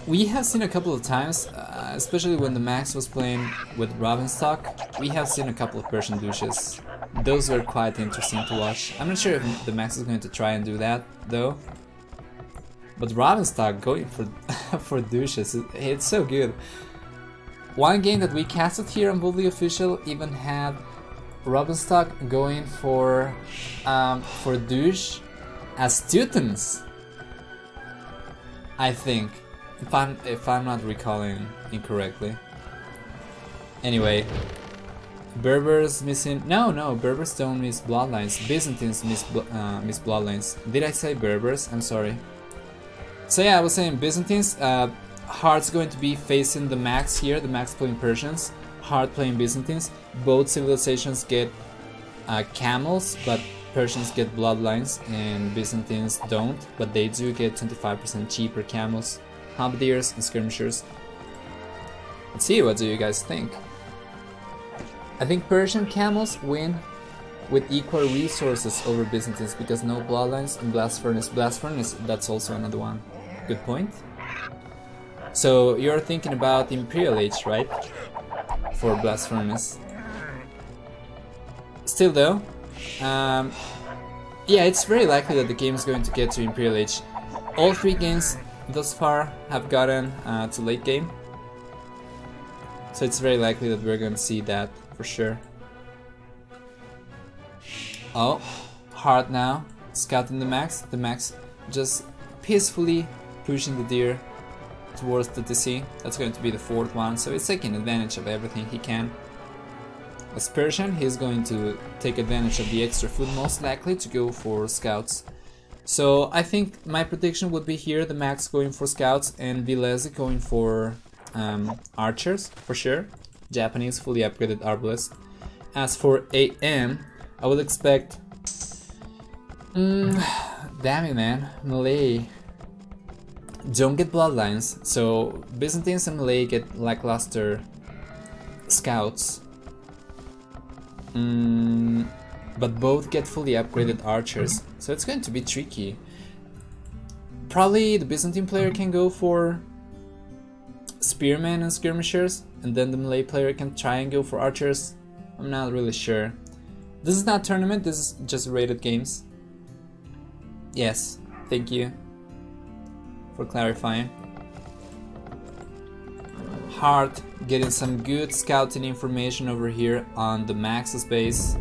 We have seen a couple of times, especially when the Max was playing with Ravenstock, we have seen a couple of Persian douches. Those were quite interesting to watch. I'm not sure if the Max is going to try and do that though. But Ravenstock going for for douches, it's so good. One game that we casted here on Boldly Official even had Ravenstock going for douche as Teutons, I think, if I'm not recalling incorrectly. Anyway, Berbers missing. No, Berbers don't miss bloodlines. Byzantines miss bloodlines. Did I say Berbers? I'm sorry. So yeah, I was saying Byzantines. Hard's going to be facing the Max here. The Max playing Persians, Hard playing Byzantines. Both civilizations get camels, but Persians get bloodlines and Byzantines don't, but they do get 25% cheaper camels, halberdiers and skirmishers. Let's see, what do you guys think? I think Persian camels win with equal resources over Byzantines because no bloodlines and blast furnace. Blast furnace, that's also another one. Good point. So you're thinking about Imperial Age, right? For blast furnace. Still though, yeah, it's very likely that the game is going to get to Imperial Age. All 3 games thus far have gotten to late game, so it's very likely that we're going to see that for sure. Oh, hard now, scouting the max just peacefully pushing the deer towards the DC. That's going to be the 4th one, so he's taking advantage of everything he can. As Persian, he's going to take advantage of the extra food, most likely to go for scouts. So I think my prediction would be here, the Max going for scouts and Vilese going for archers, for sure. Japanese fully upgraded arbalist. As for AM, I would expect... damn it, man, melee. Don't get bloodlines, so Byzantines and melee get lackluster scouts. But both get fully upgraded archers, so it's going to be tricky. Probably the Byzantine player can go for spearmen and skirmishers, and then the melee player can try and go for archers. I'm not really sure. This is not tournament, this is just rated games. Yes, thank you for clarifying. Hart getting some good scouting information over here on the Max's base.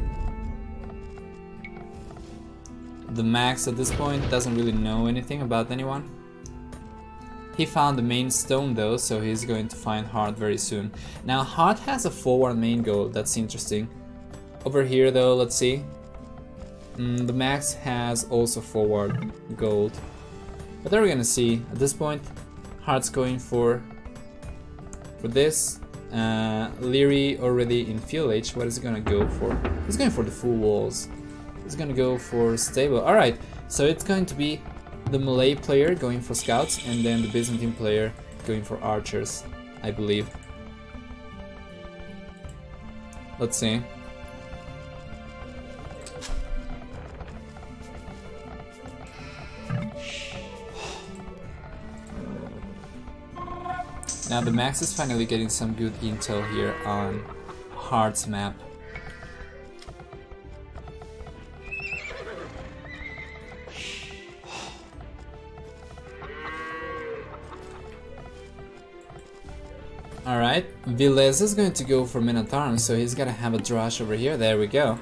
The Max at this point doesn't really know anything about anyone. He found the main stone though, so he's going to find Hart very soon. Now Hart has a forward main goal, that's interesting. Over here though, let's see. The Max has also forward gold. But then we're gonna see, at this point, Hart's going for this. Leary already in Field Age, what is he gonna go for? He's going for the full walls. He's gonna go for stable. Alright, so it's going to be the melee player going for scouts and then the Byzantine player going for archers, I believe. Let's see. Now the Max is finally getting some good intel here on Hart's map. Alright, Vilese is going to go for men at arms, so he's gonna have a Drush over here. There we go.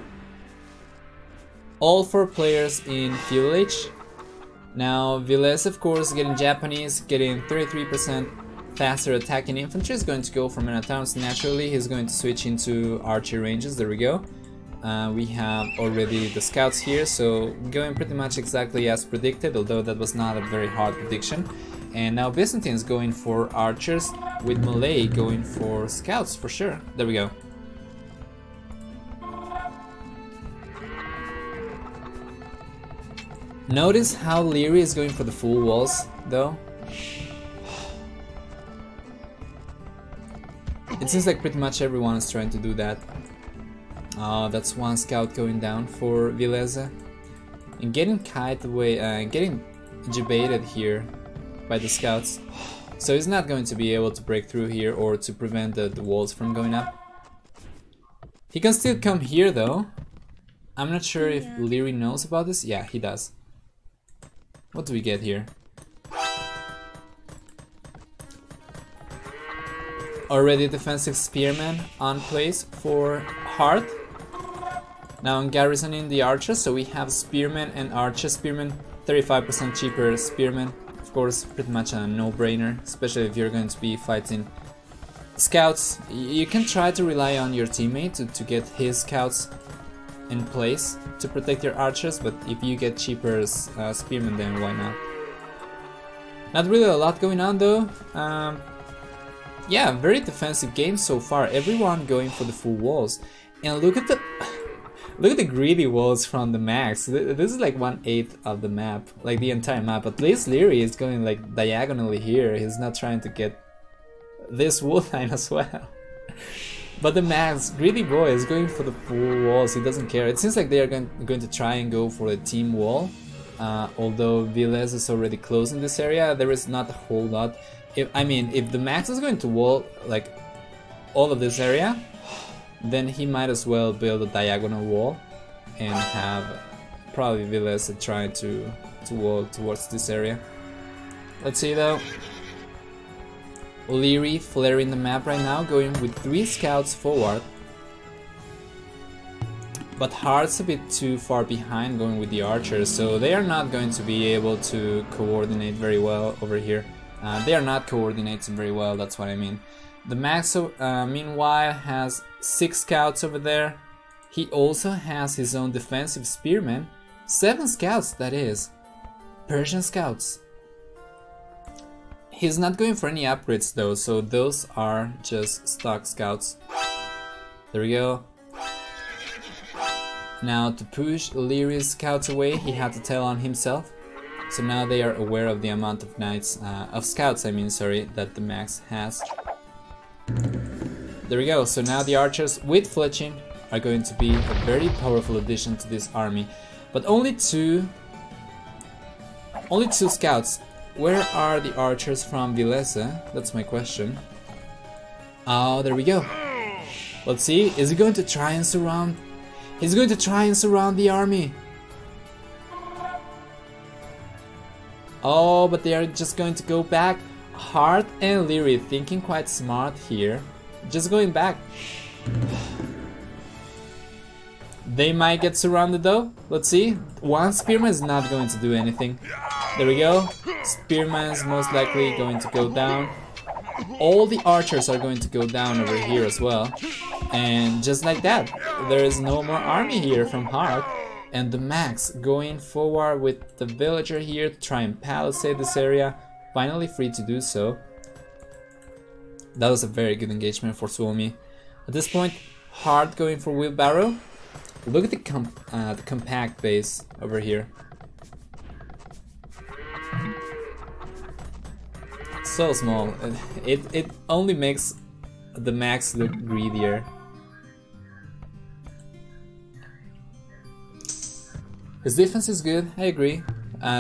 All 4 players in Field Age. Now Vilese, of course, getting Japanese, getting 33% faster attacking infantry, is going to go for men at arms. Naturally, he's going to switch into archer ranges. There we go. We have already the scouts here, so going pretty much exactly as predicted, although that was not a very hard prediction. And now Byzantines going for archers, with melee going for scouts for sure. There we go. Notice how Leary is going for the full walls though. It seems like pretty much everyone is trying to do that. That's one scout going down for Vilese. And getting kite away, getting debated here by the scouts. So he's not going to be able to break through here or to prevent the walls from going up. He can still come here though. I'm not sure if Leary knows about this. Yeah, he does. What do we get here? Already defensive spearman on place for Hart. Now I'm garrisoning the archers, so we have spearmen and archers. Spearmen 35% cheaper spearmen. Of course, pretty much a no-brainer, especially if you're going to be fighting scouts. You can try to rely on your teammate to get his scouts in place to protect your archers, but if you get cheaper spearmen, then why not? Not really a lot going on though. Yeah, very defensive game so far. Everyone going for the full walls, and look at the greedy walls from the Max. This is like 1/8 of the map, like the entire map. At least Leary is going like diagonally here. He's not trying to get this wall line as well. But the Max, greedy boy, is going for the full walls. He doesn't care. It seems like they are going to try and go for a team wall. Although Vilese is already close in this area, there is not a whole lot. If the Max is going to wall like all of this area, then he might as well build a diagonal wall and have probably Villas trying to walk towards this area. Let's see though. Leary flaring the map right now, going with 3 scouts forward. But Heart's a bit too far behind going with the archers, so they are not going to be able to coordinate very well over here. They are not coordinating very well, that's what I mean. The Max, meanwhile, has 6 scouts over there. He also has his own defensive spearmen. 7 scouts, that is. Persian scouts. He's not going for any upgrades though, so those are just stock scouts. There we go. Now to push Leary's scouts away, he had to tell on himself. So now they are aware of the amount of knights, of scouts I mean, sorry, that the Max has. There we go, so now the archers with fletching are going to be a very powerful addition to this army. But only two scouts. Where are the archers from Vilese? That's my question. Oh, there we go. Let's see, is he going to try and surround? He's going to try and surround the army. Oh, but they are just going to go back. Hart and Leary thinking quite smart here. Just going back. They might get surrounded though. Let's see. One spearman is not going to do anything. There we go. Spearman is most likely going to go down. All the archers are going to go down over here as well. And just like that, there is no more army here from Hart. And the Max going forward with the villager here to try and palisade this area. Finally free to do so. That was a very good engagement for Suomi. At this point, Hart going for wheelbarrow. Look at the compact base over here. So small. It only makes the Max look greedier. His defense is good, I agree.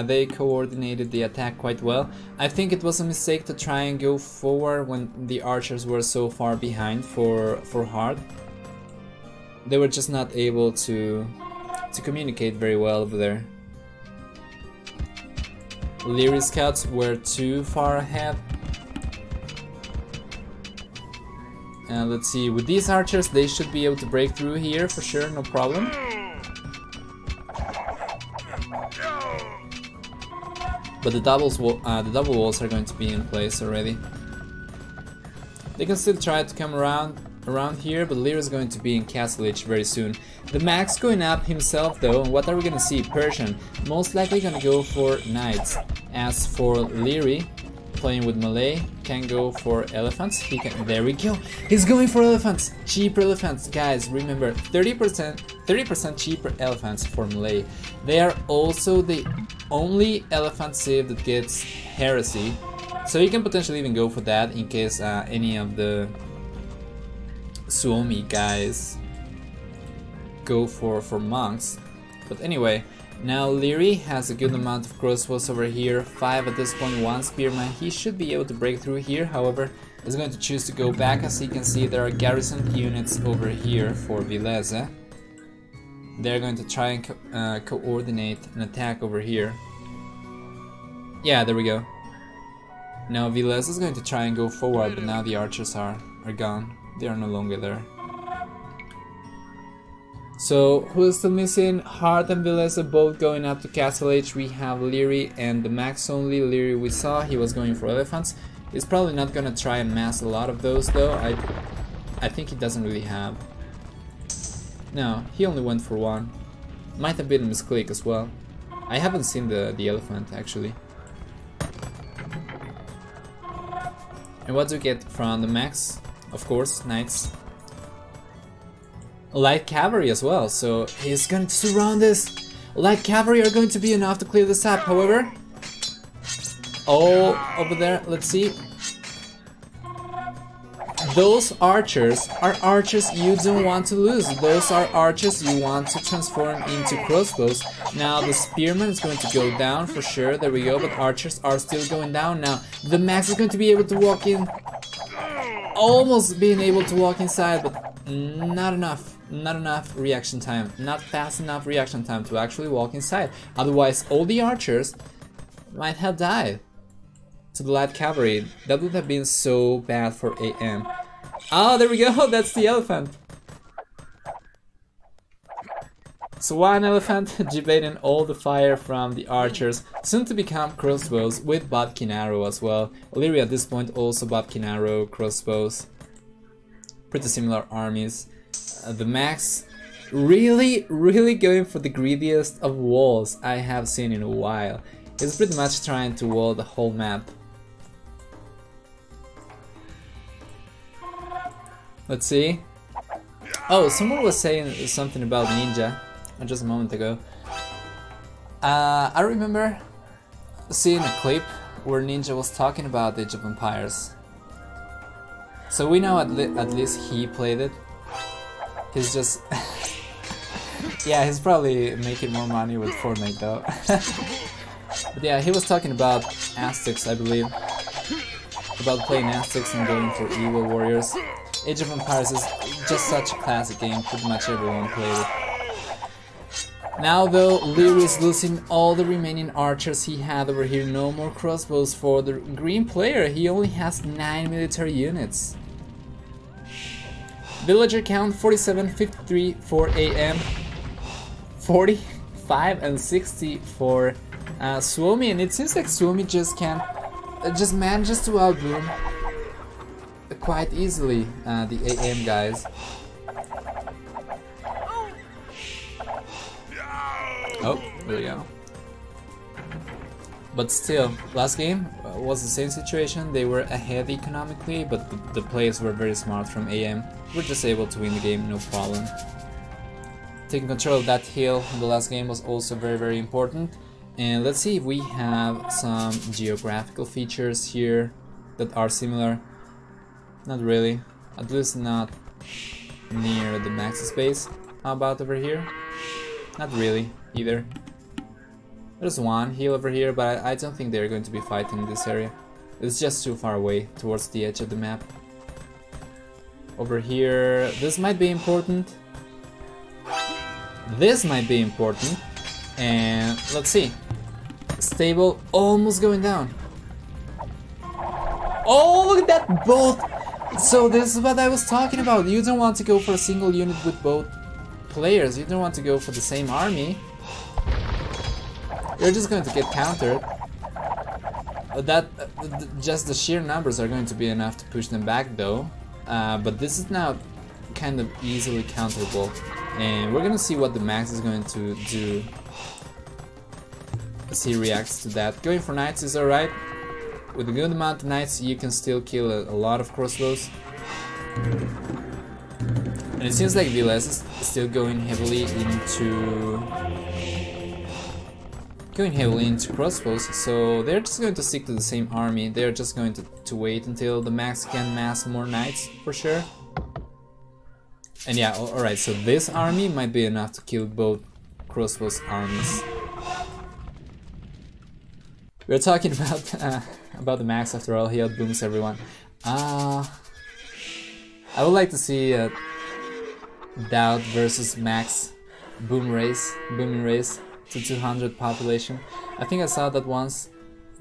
They coordinated the attack quite well. I think it was a mistake to try and go forward when the archers were so far behind for Hart. They were just not able to communicate very well over there. Leary scouts were too far ahead. And let's see, with these archers they should be able to break through here for sure, no problem. But the double walls are going to be in place already. They can still try to come around here, but Lear is going to be in Castle Age very soon. The Max going up himself though, and what are we gonna see? Persian, most likely gonna go for knights. As for Leary, playing with melee, can go for elephants. He can, there we go. He's going for elephants, cheaper elephants, guys. Remember, 30% cheaper elephants for melee. They are also the only elephant civ that gets heresy, so you can potentially even go for that in case any of the Suomi guys go for monks. But anyway, now Leary has a good amount of crossbows over here, 5 at this point, 1 spearman. He should be able to break through here, however is going to choose to go back. As you can see, there are garrison units over here for Vilese. They're going to try and coordinate an attack over here. Yeah, there we go. Now Vilese is going to try and go forward, but now the archers are gone. They are no longer there. So who is still missing? Hart and Vilese both going up to Castle Age. We have Leary and the Max only. Leary we saw, he was going for elephants. He's probably not gonna try and mass a lot of those though. I think he doesn't really have. No, he only went for 1. Might have been a misclick as well. I haven't seen the elephant actually. And what do we get from the Max? Of course, knights. Light cavalry as well, so he's going to surround this. Light cavalry are going to be enough to clear this up, however. Oh, over there, let's see. Those archers are archers you don't want to lose. Those are archers you want to transform into crossbows. Now the spearman is going to go down for sure, there we go, but archers are still going down now. The Max is going to be able to walk in. Almost being able to walk inside, but not enough reaction time, not fast enough reaction time to actually walk inside. Otherwise, all the archers might have died to the light cavalry. That would have been so bad for AM. Oh, there we go, that's the elephant. So one elephant debating all the fire from the archers, soon to become crossbows with Bodkin arrow as well. Illyria at this point also Bodkin arrow, crossbows. Pretty similar armies. The Max really going for the greediest of walls I have seen in a while. He's pretty much trying to wall the whole map. Let's see. Oh, someone was saying something about Ninja just a moment ago. I remember seeing a clip where Ninja was talking about Age of Empires. So we know at least he played it. He's just... yeah, he's probably making more money with Fortnite though. But yeah, he was talking about Aztecs, I believe. About playing Aztecs and going for evil warriors. Age of Empires is just such a classic game, pretty much everyone played it. Now though, Leary is losing all the remaining archers he had over here. No more crossbows for the green player. He only has 9 military units. Villager count 47, 53 for AM, 45 and 60 for Suomi, and it seems like Suomi just manages to outboom quite easily the AM guys. Oh, there we go. But still, last game was the same situation. They were ahead economically, but the players were very smart from AM. We're just able to win the game, no problem. Taking control of that hill in the last game was also very important. And let's see if we have some geographical features here that are similar. Not really, at least not near the max space. How about over here? Not really either. There's one hill over here, but I don't think they're going to be fighting in this area. It's just too far away towards the edge of the map. Over here, this might be important. This might be important. And let's see. Stable almost going down. Oh, look at that both. So this is what I was talking about. You don't want to go for a single unit with both players. You don't want to go for the same army. You're just going to get countered. Just the sheer numbers are going to be enough to push them back though. But this is now kind of easily counterable. And we're gonna see what the Max is going to do as he reacts to that. Going for knights is alright. With a good amount of knights you can still kill a lot of crossbows. And it seems like VLS is still going heavily into crossbows, so they're just going to stick to the same army. They're just going to wait until the Max can mass more knights for sure. And yeah, alright, so this army might be enough to kill both crossbows armies. We're talking about the Max after all. He outbooms everyone. I would like to see a Dowd versus Max booming race to 200 population. I think I saw that once.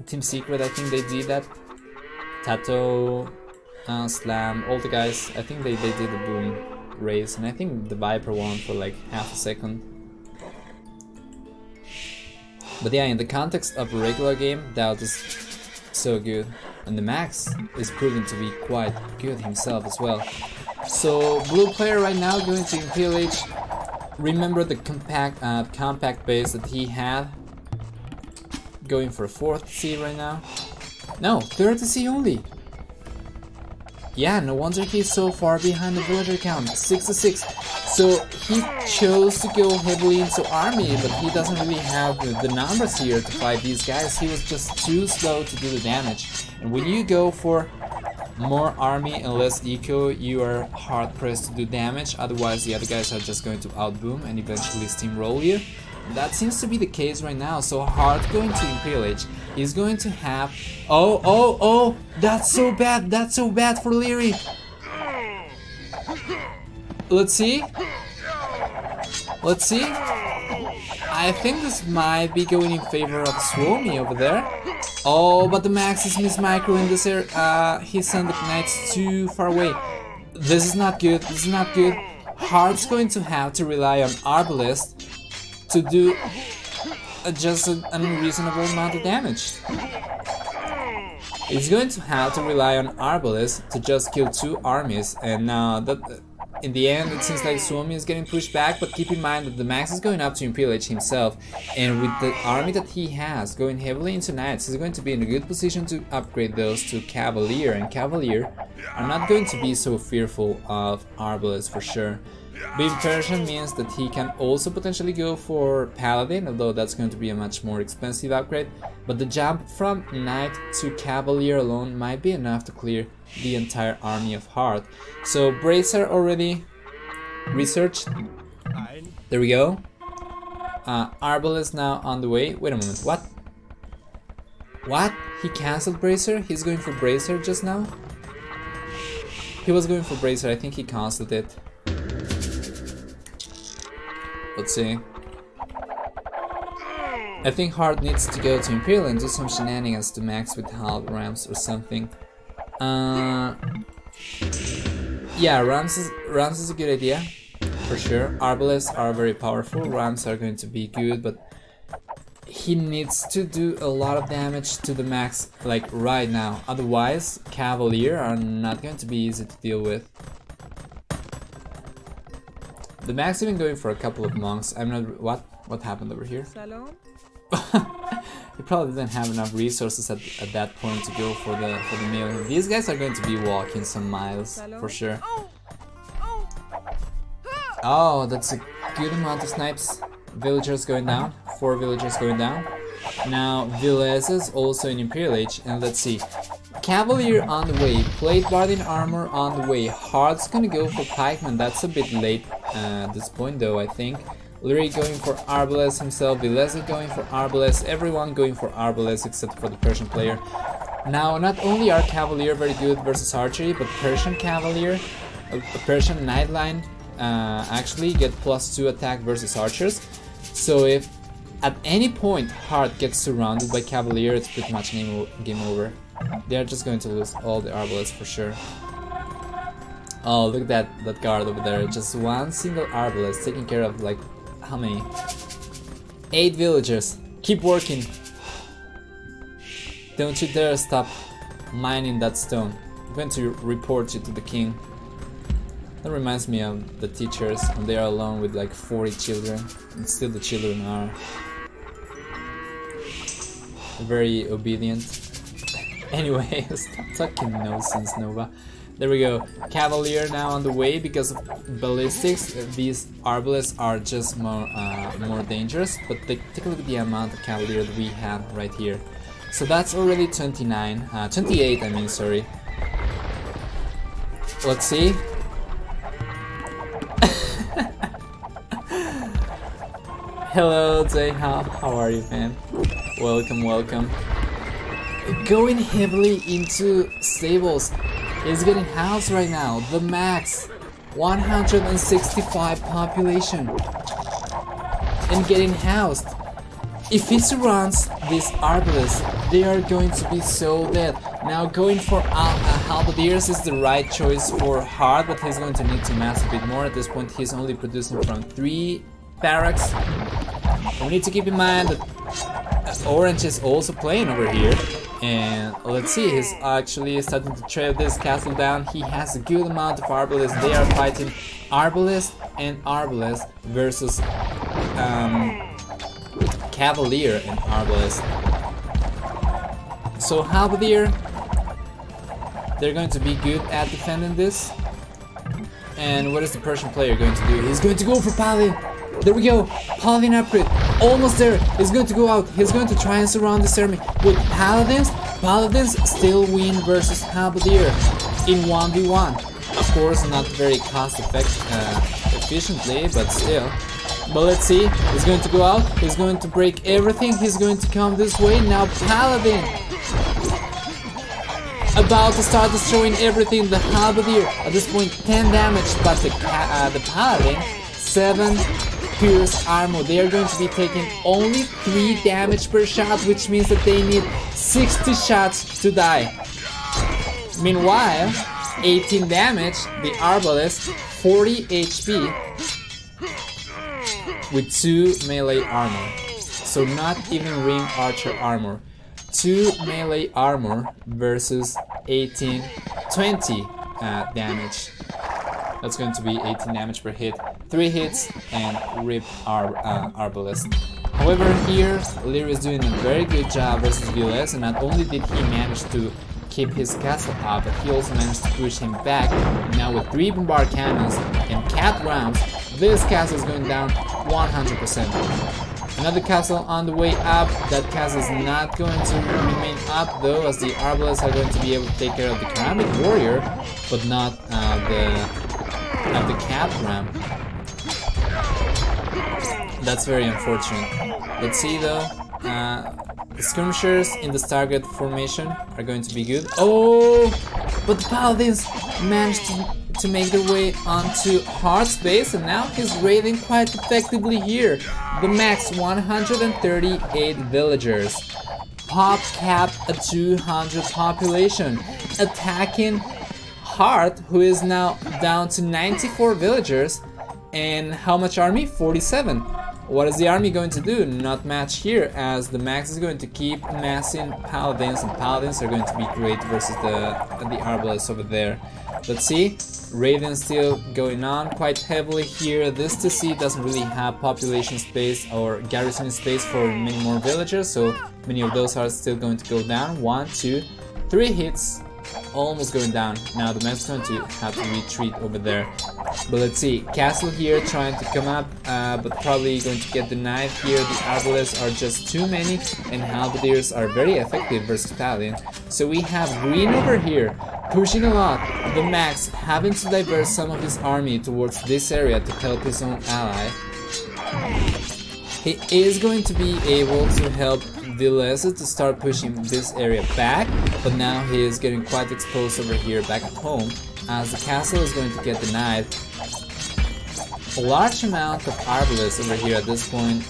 Team Secret, I think they did that. Tato, Slam, all the guys, I think they did a boom race, and I think the Viper won for like half a second. But yeah, in the context of a regular game, Dowd is so good, and the Max is proven to be quite good himself as well. So blue player right now going to Imperial Age. Remember the compact base that he had. Going for 4th C right now. No, 3rd C only. Yeah, no wonder he's so far behind the villager count, 66. So he chose to go heavily into army, but he doesn't really have the numbers here to fight these guys. He was just too slow to do the damage. And when you go for more army and less eco, you are hard pressed to do damage. Otherwise the other guys are just going to outboom and eventually steamroll you. That seems to be the case right now. So Hard going to Imperial Age. He's going to have... Oh, that's so bad for Leary. Let's see. Let's see. I think this might be going in favor of Suomi over there. Oh, but the Max is mismicro in this area. He sent the knights too far away. This is not good. This is not good. Hard's going to have to rely on Arbalest to do just an unreasonable amount of damage. He's going to have to rely on Arbalest to just kill 2 armies, and now that in the end it seems like Suomi is getting pushed back, but keep in mind that the Max is going up to Imperial Age himself, and with the army that he has going heavily into Knights, he's going to be in a good position to upgrade those to Cavalier, and Cavalier are not going to be so fearful of Arbalest for sure. Being Persian means that he can also potentially go for Paladin, although that's going to be a much more expensive upgrade, but the jump from Knight to Cavalier alone might be enough to clear the entire army of Hard. So Bracer already researched. There we go. Arbalest now on the way. Wait a moment, what? What? He cancelled Bracer? He's going for Bracer just now? He was going for Bracer, I think he cancelled it. Let's see. I think Hard needs to go to Imperial and do some shenanigans to Max with Halve Rams or something. Yeah, Rams is a good idea, for sure. Arbalests are very powerful, Rams are going to be good, but he needs to do a lot of damage to the Max, like right now. Otherwise, Cavalier are not going to be easy to deal with. The Max even going for a couple of monks. I'm not. What happened over here? He probably didn't have enough resources at that point to go for the meal. These guys are going to be walking some miles for sure. Oh, that's a good amount of snipes. Villagers going down. 4 villagers going down. Now Villes is also in Imperial Age, and let's see. Cavalier on the way, Plate Barding Armor on the way. Hard's gonna go for Pikeman, that's a bit late at this point though, I think. Lyric going for Arbalest himself, Vileza going for Arbalest, everyone going for Arbalest except for the Persian player. Now, not only are Cavalier very good versus archery, but Persian Cavalier, a Persian Nightline actually get +2 attack versus archers. So if at any point Hard gets surrounded by Cavalier, it's pretty much game over. They're just going to lose all the Arbalests for sure. Oh, look at that guard over there. Just one single Arbalest taking care of like, how many? 8 villagers. Keep working. Don't you dare stop mining that stone. I'm going to report you to the king. That reminds me of the teachers when they are alone with like 40 children. And still the children are very obedient. Anyway, stop talking nonsense, Nova. There we go. Cavalier now on the way because of ballistics. These Arbalests are just more dangerous, but take a look at the amount of Cavalier that we have right here. So that's already 28 I mean, sorry. Let's see. Hello, Zay, how are you, man? Welcome, welcome. Going heavily into stables. He's getting housed right now. The Max, 165 population, and getting housed. If he surrounds these Arbalests, they are going to be so dead. Now going for Halberdiers is the right choice for Hard, but he's going to need to mass a bit more. At this point, he's only producing from 3 barracks. We need to keep in mind that Orange is also playing over here. And let's see, he's actually starting to trail this castle down. He has a good amount of Arbalests. They are fighting Arbalest and Arbalest versus Cavalier and Arbalest. So Halberdier, they're going to be good at defending this. And what is the Persian player going to do? He's going to go for Paladin. There we go, Paladin upgrade, almost there. He's going to go out, he's going to try and surround this army with Paladins. Paladins still win versus Halberdier in 1v1. Of course, not very cost efficiently, but still. But let's see, he's going to go out, he's going to break everything, he's going to come this way. Now Paladin about to start destroying everything. The Halberdier at this point 10 damage, but the Paladin 7 pierce armor. They are going to be taking only 3 damage per shot, which means that they need 60 shots to die. Meanwhile, 18 damage, the Arbalest, 40 HP with 2 melee armor. So not even ring archer armor. 2 melee armor versus 18, 20 damage. That's going to be 18 damage per hit, 3 hits, and rip Arbalest. However, here, Leary is doing a very good job versus VLS, and not only did he manage to keep his castle up, but he also managed to push him back. Now with 3 bombard cannons and cat rounds, this castle is going down 100%. Another castle on the way up. That castle is not going to remain up though, as the Arbalists are going to be able to take care of the Ceramic Warrior, but not the cat ram. That's very unfortunate. Let's see though. The skirmishers in the Stargate formation are going to be good. Oh, but the Paladins managed to make their way onto hard space, and now he's raiding quite effectively here. The max 138 villagers. Pop cap a 200 population. Attacking Heart, who is now down to 94 villagers. And how much army? 47. What is the army going to do? Not much here, as the max is going to keep amassing Paladins, and Paladins are going to be great versus the Arbalists over there. Let's see, Raven still going on quite heavily here. This TC doesn't really have population space or garrison space for many more villagers, so many of those are still going to go down. 1, 2, 3 hits, almost going down. Now the max is going to have to retreat over there. But let's see, castle here trying to come up, but probably going to get denied here. The Arbalists are just too many, and Halberdiers are very effective versus Paladin. So we have Green over here, pushing a lot. The Max having to divert some of his army towards this area to help his own ally. He is going to be able to help Vilese to start pushing this area back, but now he is getting quite exposed over here back at home, as the castle is going to get denied. A large amount of Arbalists over here at this point.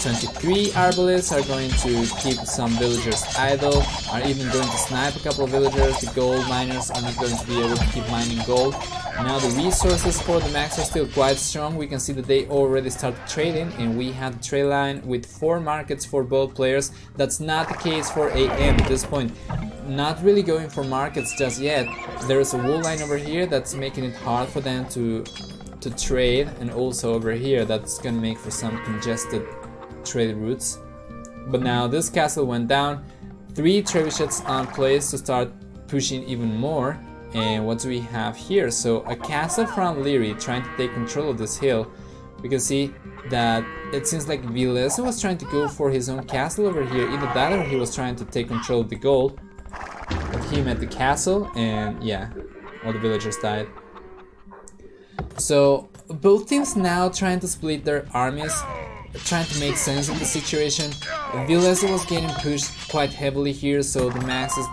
23 Arbalists are going to keep some villagers idle, are even going to snipe a couple of villagers. The gold miners are not going to be able to keep mining gold. Now the resources for the max are still quite strong. We can see that they already started trading, and we have a trade line with 4 markets for both players. That's not the case for AM at this point. Not really going for markets just yet. There's a wool line over here that's making it hard for them to trade, and also over here that's gonna make for some congested trade routes. But now this castle went down. 3 trebuchets on place to start pushing even more. And what do we have here? So a castle from Leary trying to take control of this hill. We can see that it seems like Vilese was trying to go for his own castle over here. Either that or he was trying to take control of the gold. But he met the castle, and yeah, all the villagers died. So both teams now trying to split their armies, trying to make sense of the situation. Vilese was getting pushed quite heavily here, so the Max is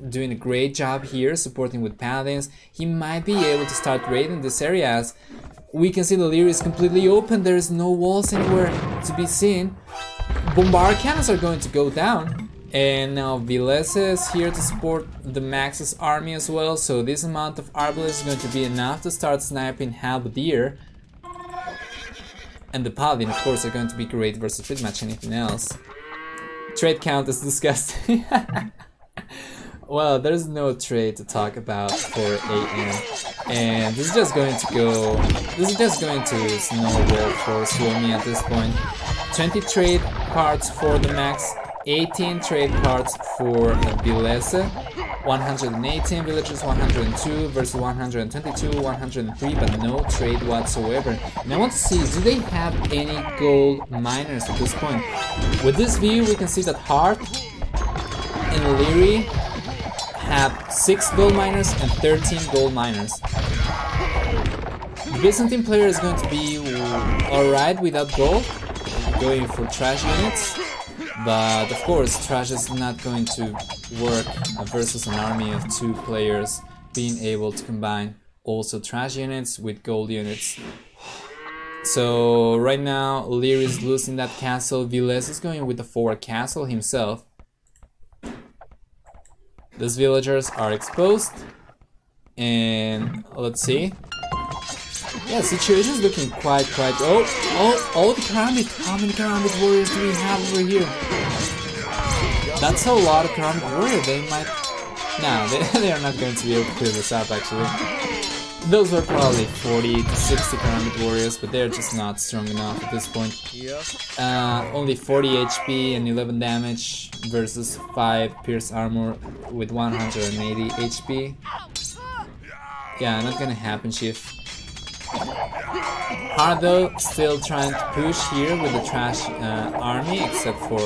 doing a great job here, supporting with Paladins. He might be able to start raiding this area, as we can see the Leary is completely open. There is no walls anywhere to be seen. Bombard cannons are going to go down, and now Vilese is here to support the Max's army as well, so this amount of Arbalists is going to be enough to start sniping Halberdier. And the Paladin, of course, are going to be great versus pretty much anything else. Trade count is disgusting. Well, there's no trade to talk about for AM, and this is just going to snowball for Suomi at this point. 20 trade cards for the Max, 18 trade cards for Vilese, 118 villagers, 102 versus 122, 103, but no trade whatsoever. And I want to see, do they have any gold miners at this point? With this view, we can see that Hart and Leary have 6 gold miners and 13 gold miners. The Byzantine player is going to be alright without gold, going for trash units. But of course, trash is not going to work versus an army of 2 players being able to combine also trash units with gold units. So right now, Lear is losing that castle. Viles is going with the forward castle himself. These villagers are exposed. And let's see. Yeah, situation is looking quite. Oh, the Karambit. How many Karambit warriors do we have over here? That's a lot of Karambit warriors. They might. No, they are not going to be able to clear this up actually. Those were probably 40 to 60 Karambit warriors, but they're just not strong enough at this point. Only 40 HP and 11 damage versus 5 pierce armor with 180 HP. Yeah, not gonna happen, Chief. Hardo still trying to push here with the trash army, except for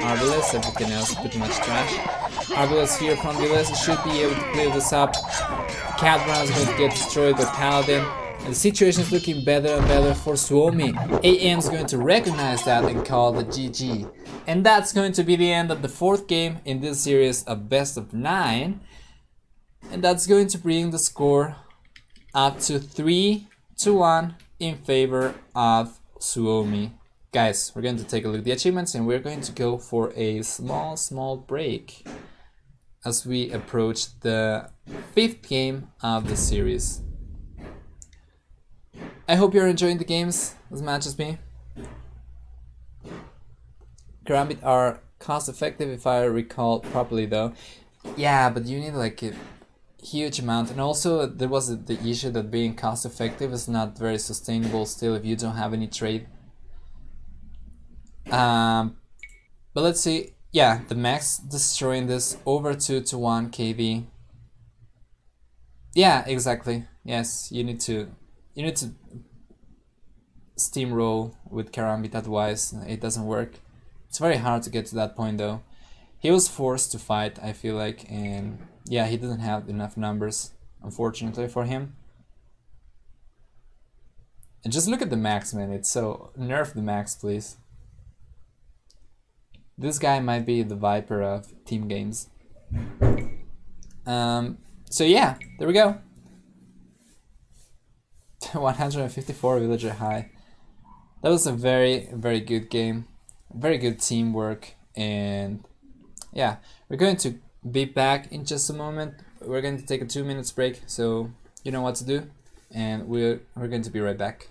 Arbalest. Everything else pretty much trash. Arbalest here from Viles should be able to clear this up. Catbrown is going to get destroyed by Paladin. And the situation is looking better and better for Suomi. AM is going to recognize that and call the GG. And that's going to be the end of the 4th game in this series of best of 9. And that's going to bring the score up to 3-1 in favor of Suomi. Guys, we're going to take a look at the achievements and we're going to go for a small break as we approach the 5th game of the series. I hope you're enjoying the games as much as me. Karambit are cost effective if I recall properly though. Yeah, but you need like a huge amount, and also there was the issue that being cost effective is not very sustainable still if you don't have any trade. But let's see. Yeah, the max destroying this over 2-1 KV. Yeah, exactly. Yes, you need to steamroll with Karambit, otherwise it doesn't work. It's very hard to get to that point though. He was forced to fight, I feel like, and yeah, he didn't have enough numbers, unfortunately for him. And just look at the max, man. It's so... nerf the max, please. This guy might be the Viper of team games. So yeah, there we go. 154 villager high. That was a very good game. Very good teamwork, and yeah, we're going to be back in just a moment. We're going to take a 2 minutes break, so you know what to do, and we're going to be right back.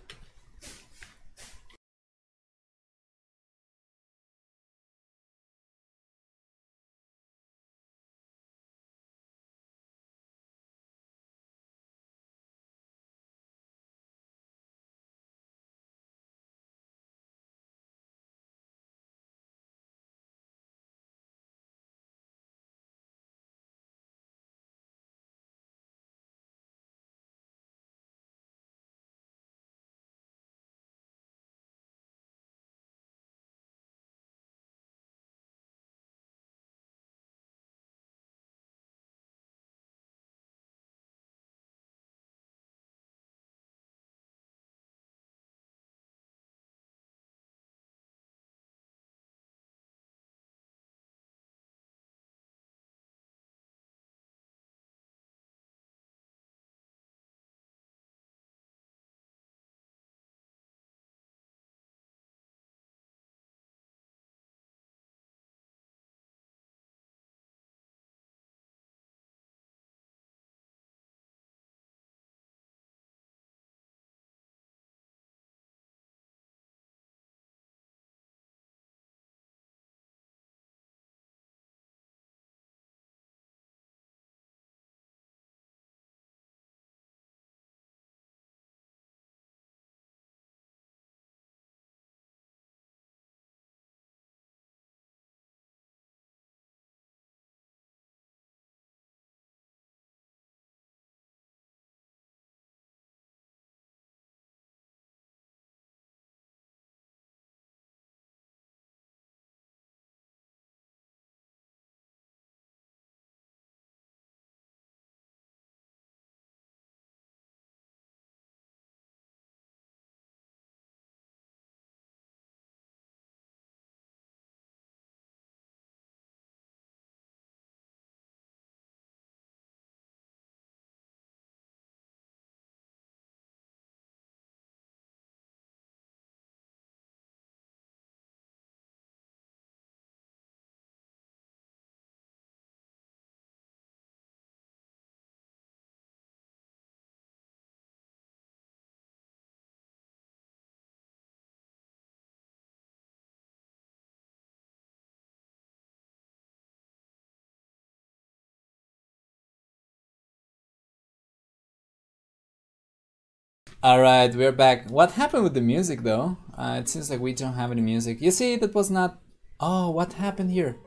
Alright, we're back. What happened with the music though? It seems like we don't have any music. You see, that was not... Oh, what happened here?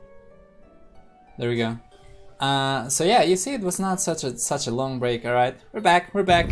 There we go. So yeah, you see, it was not such a long break. Alright, we're back, we're back.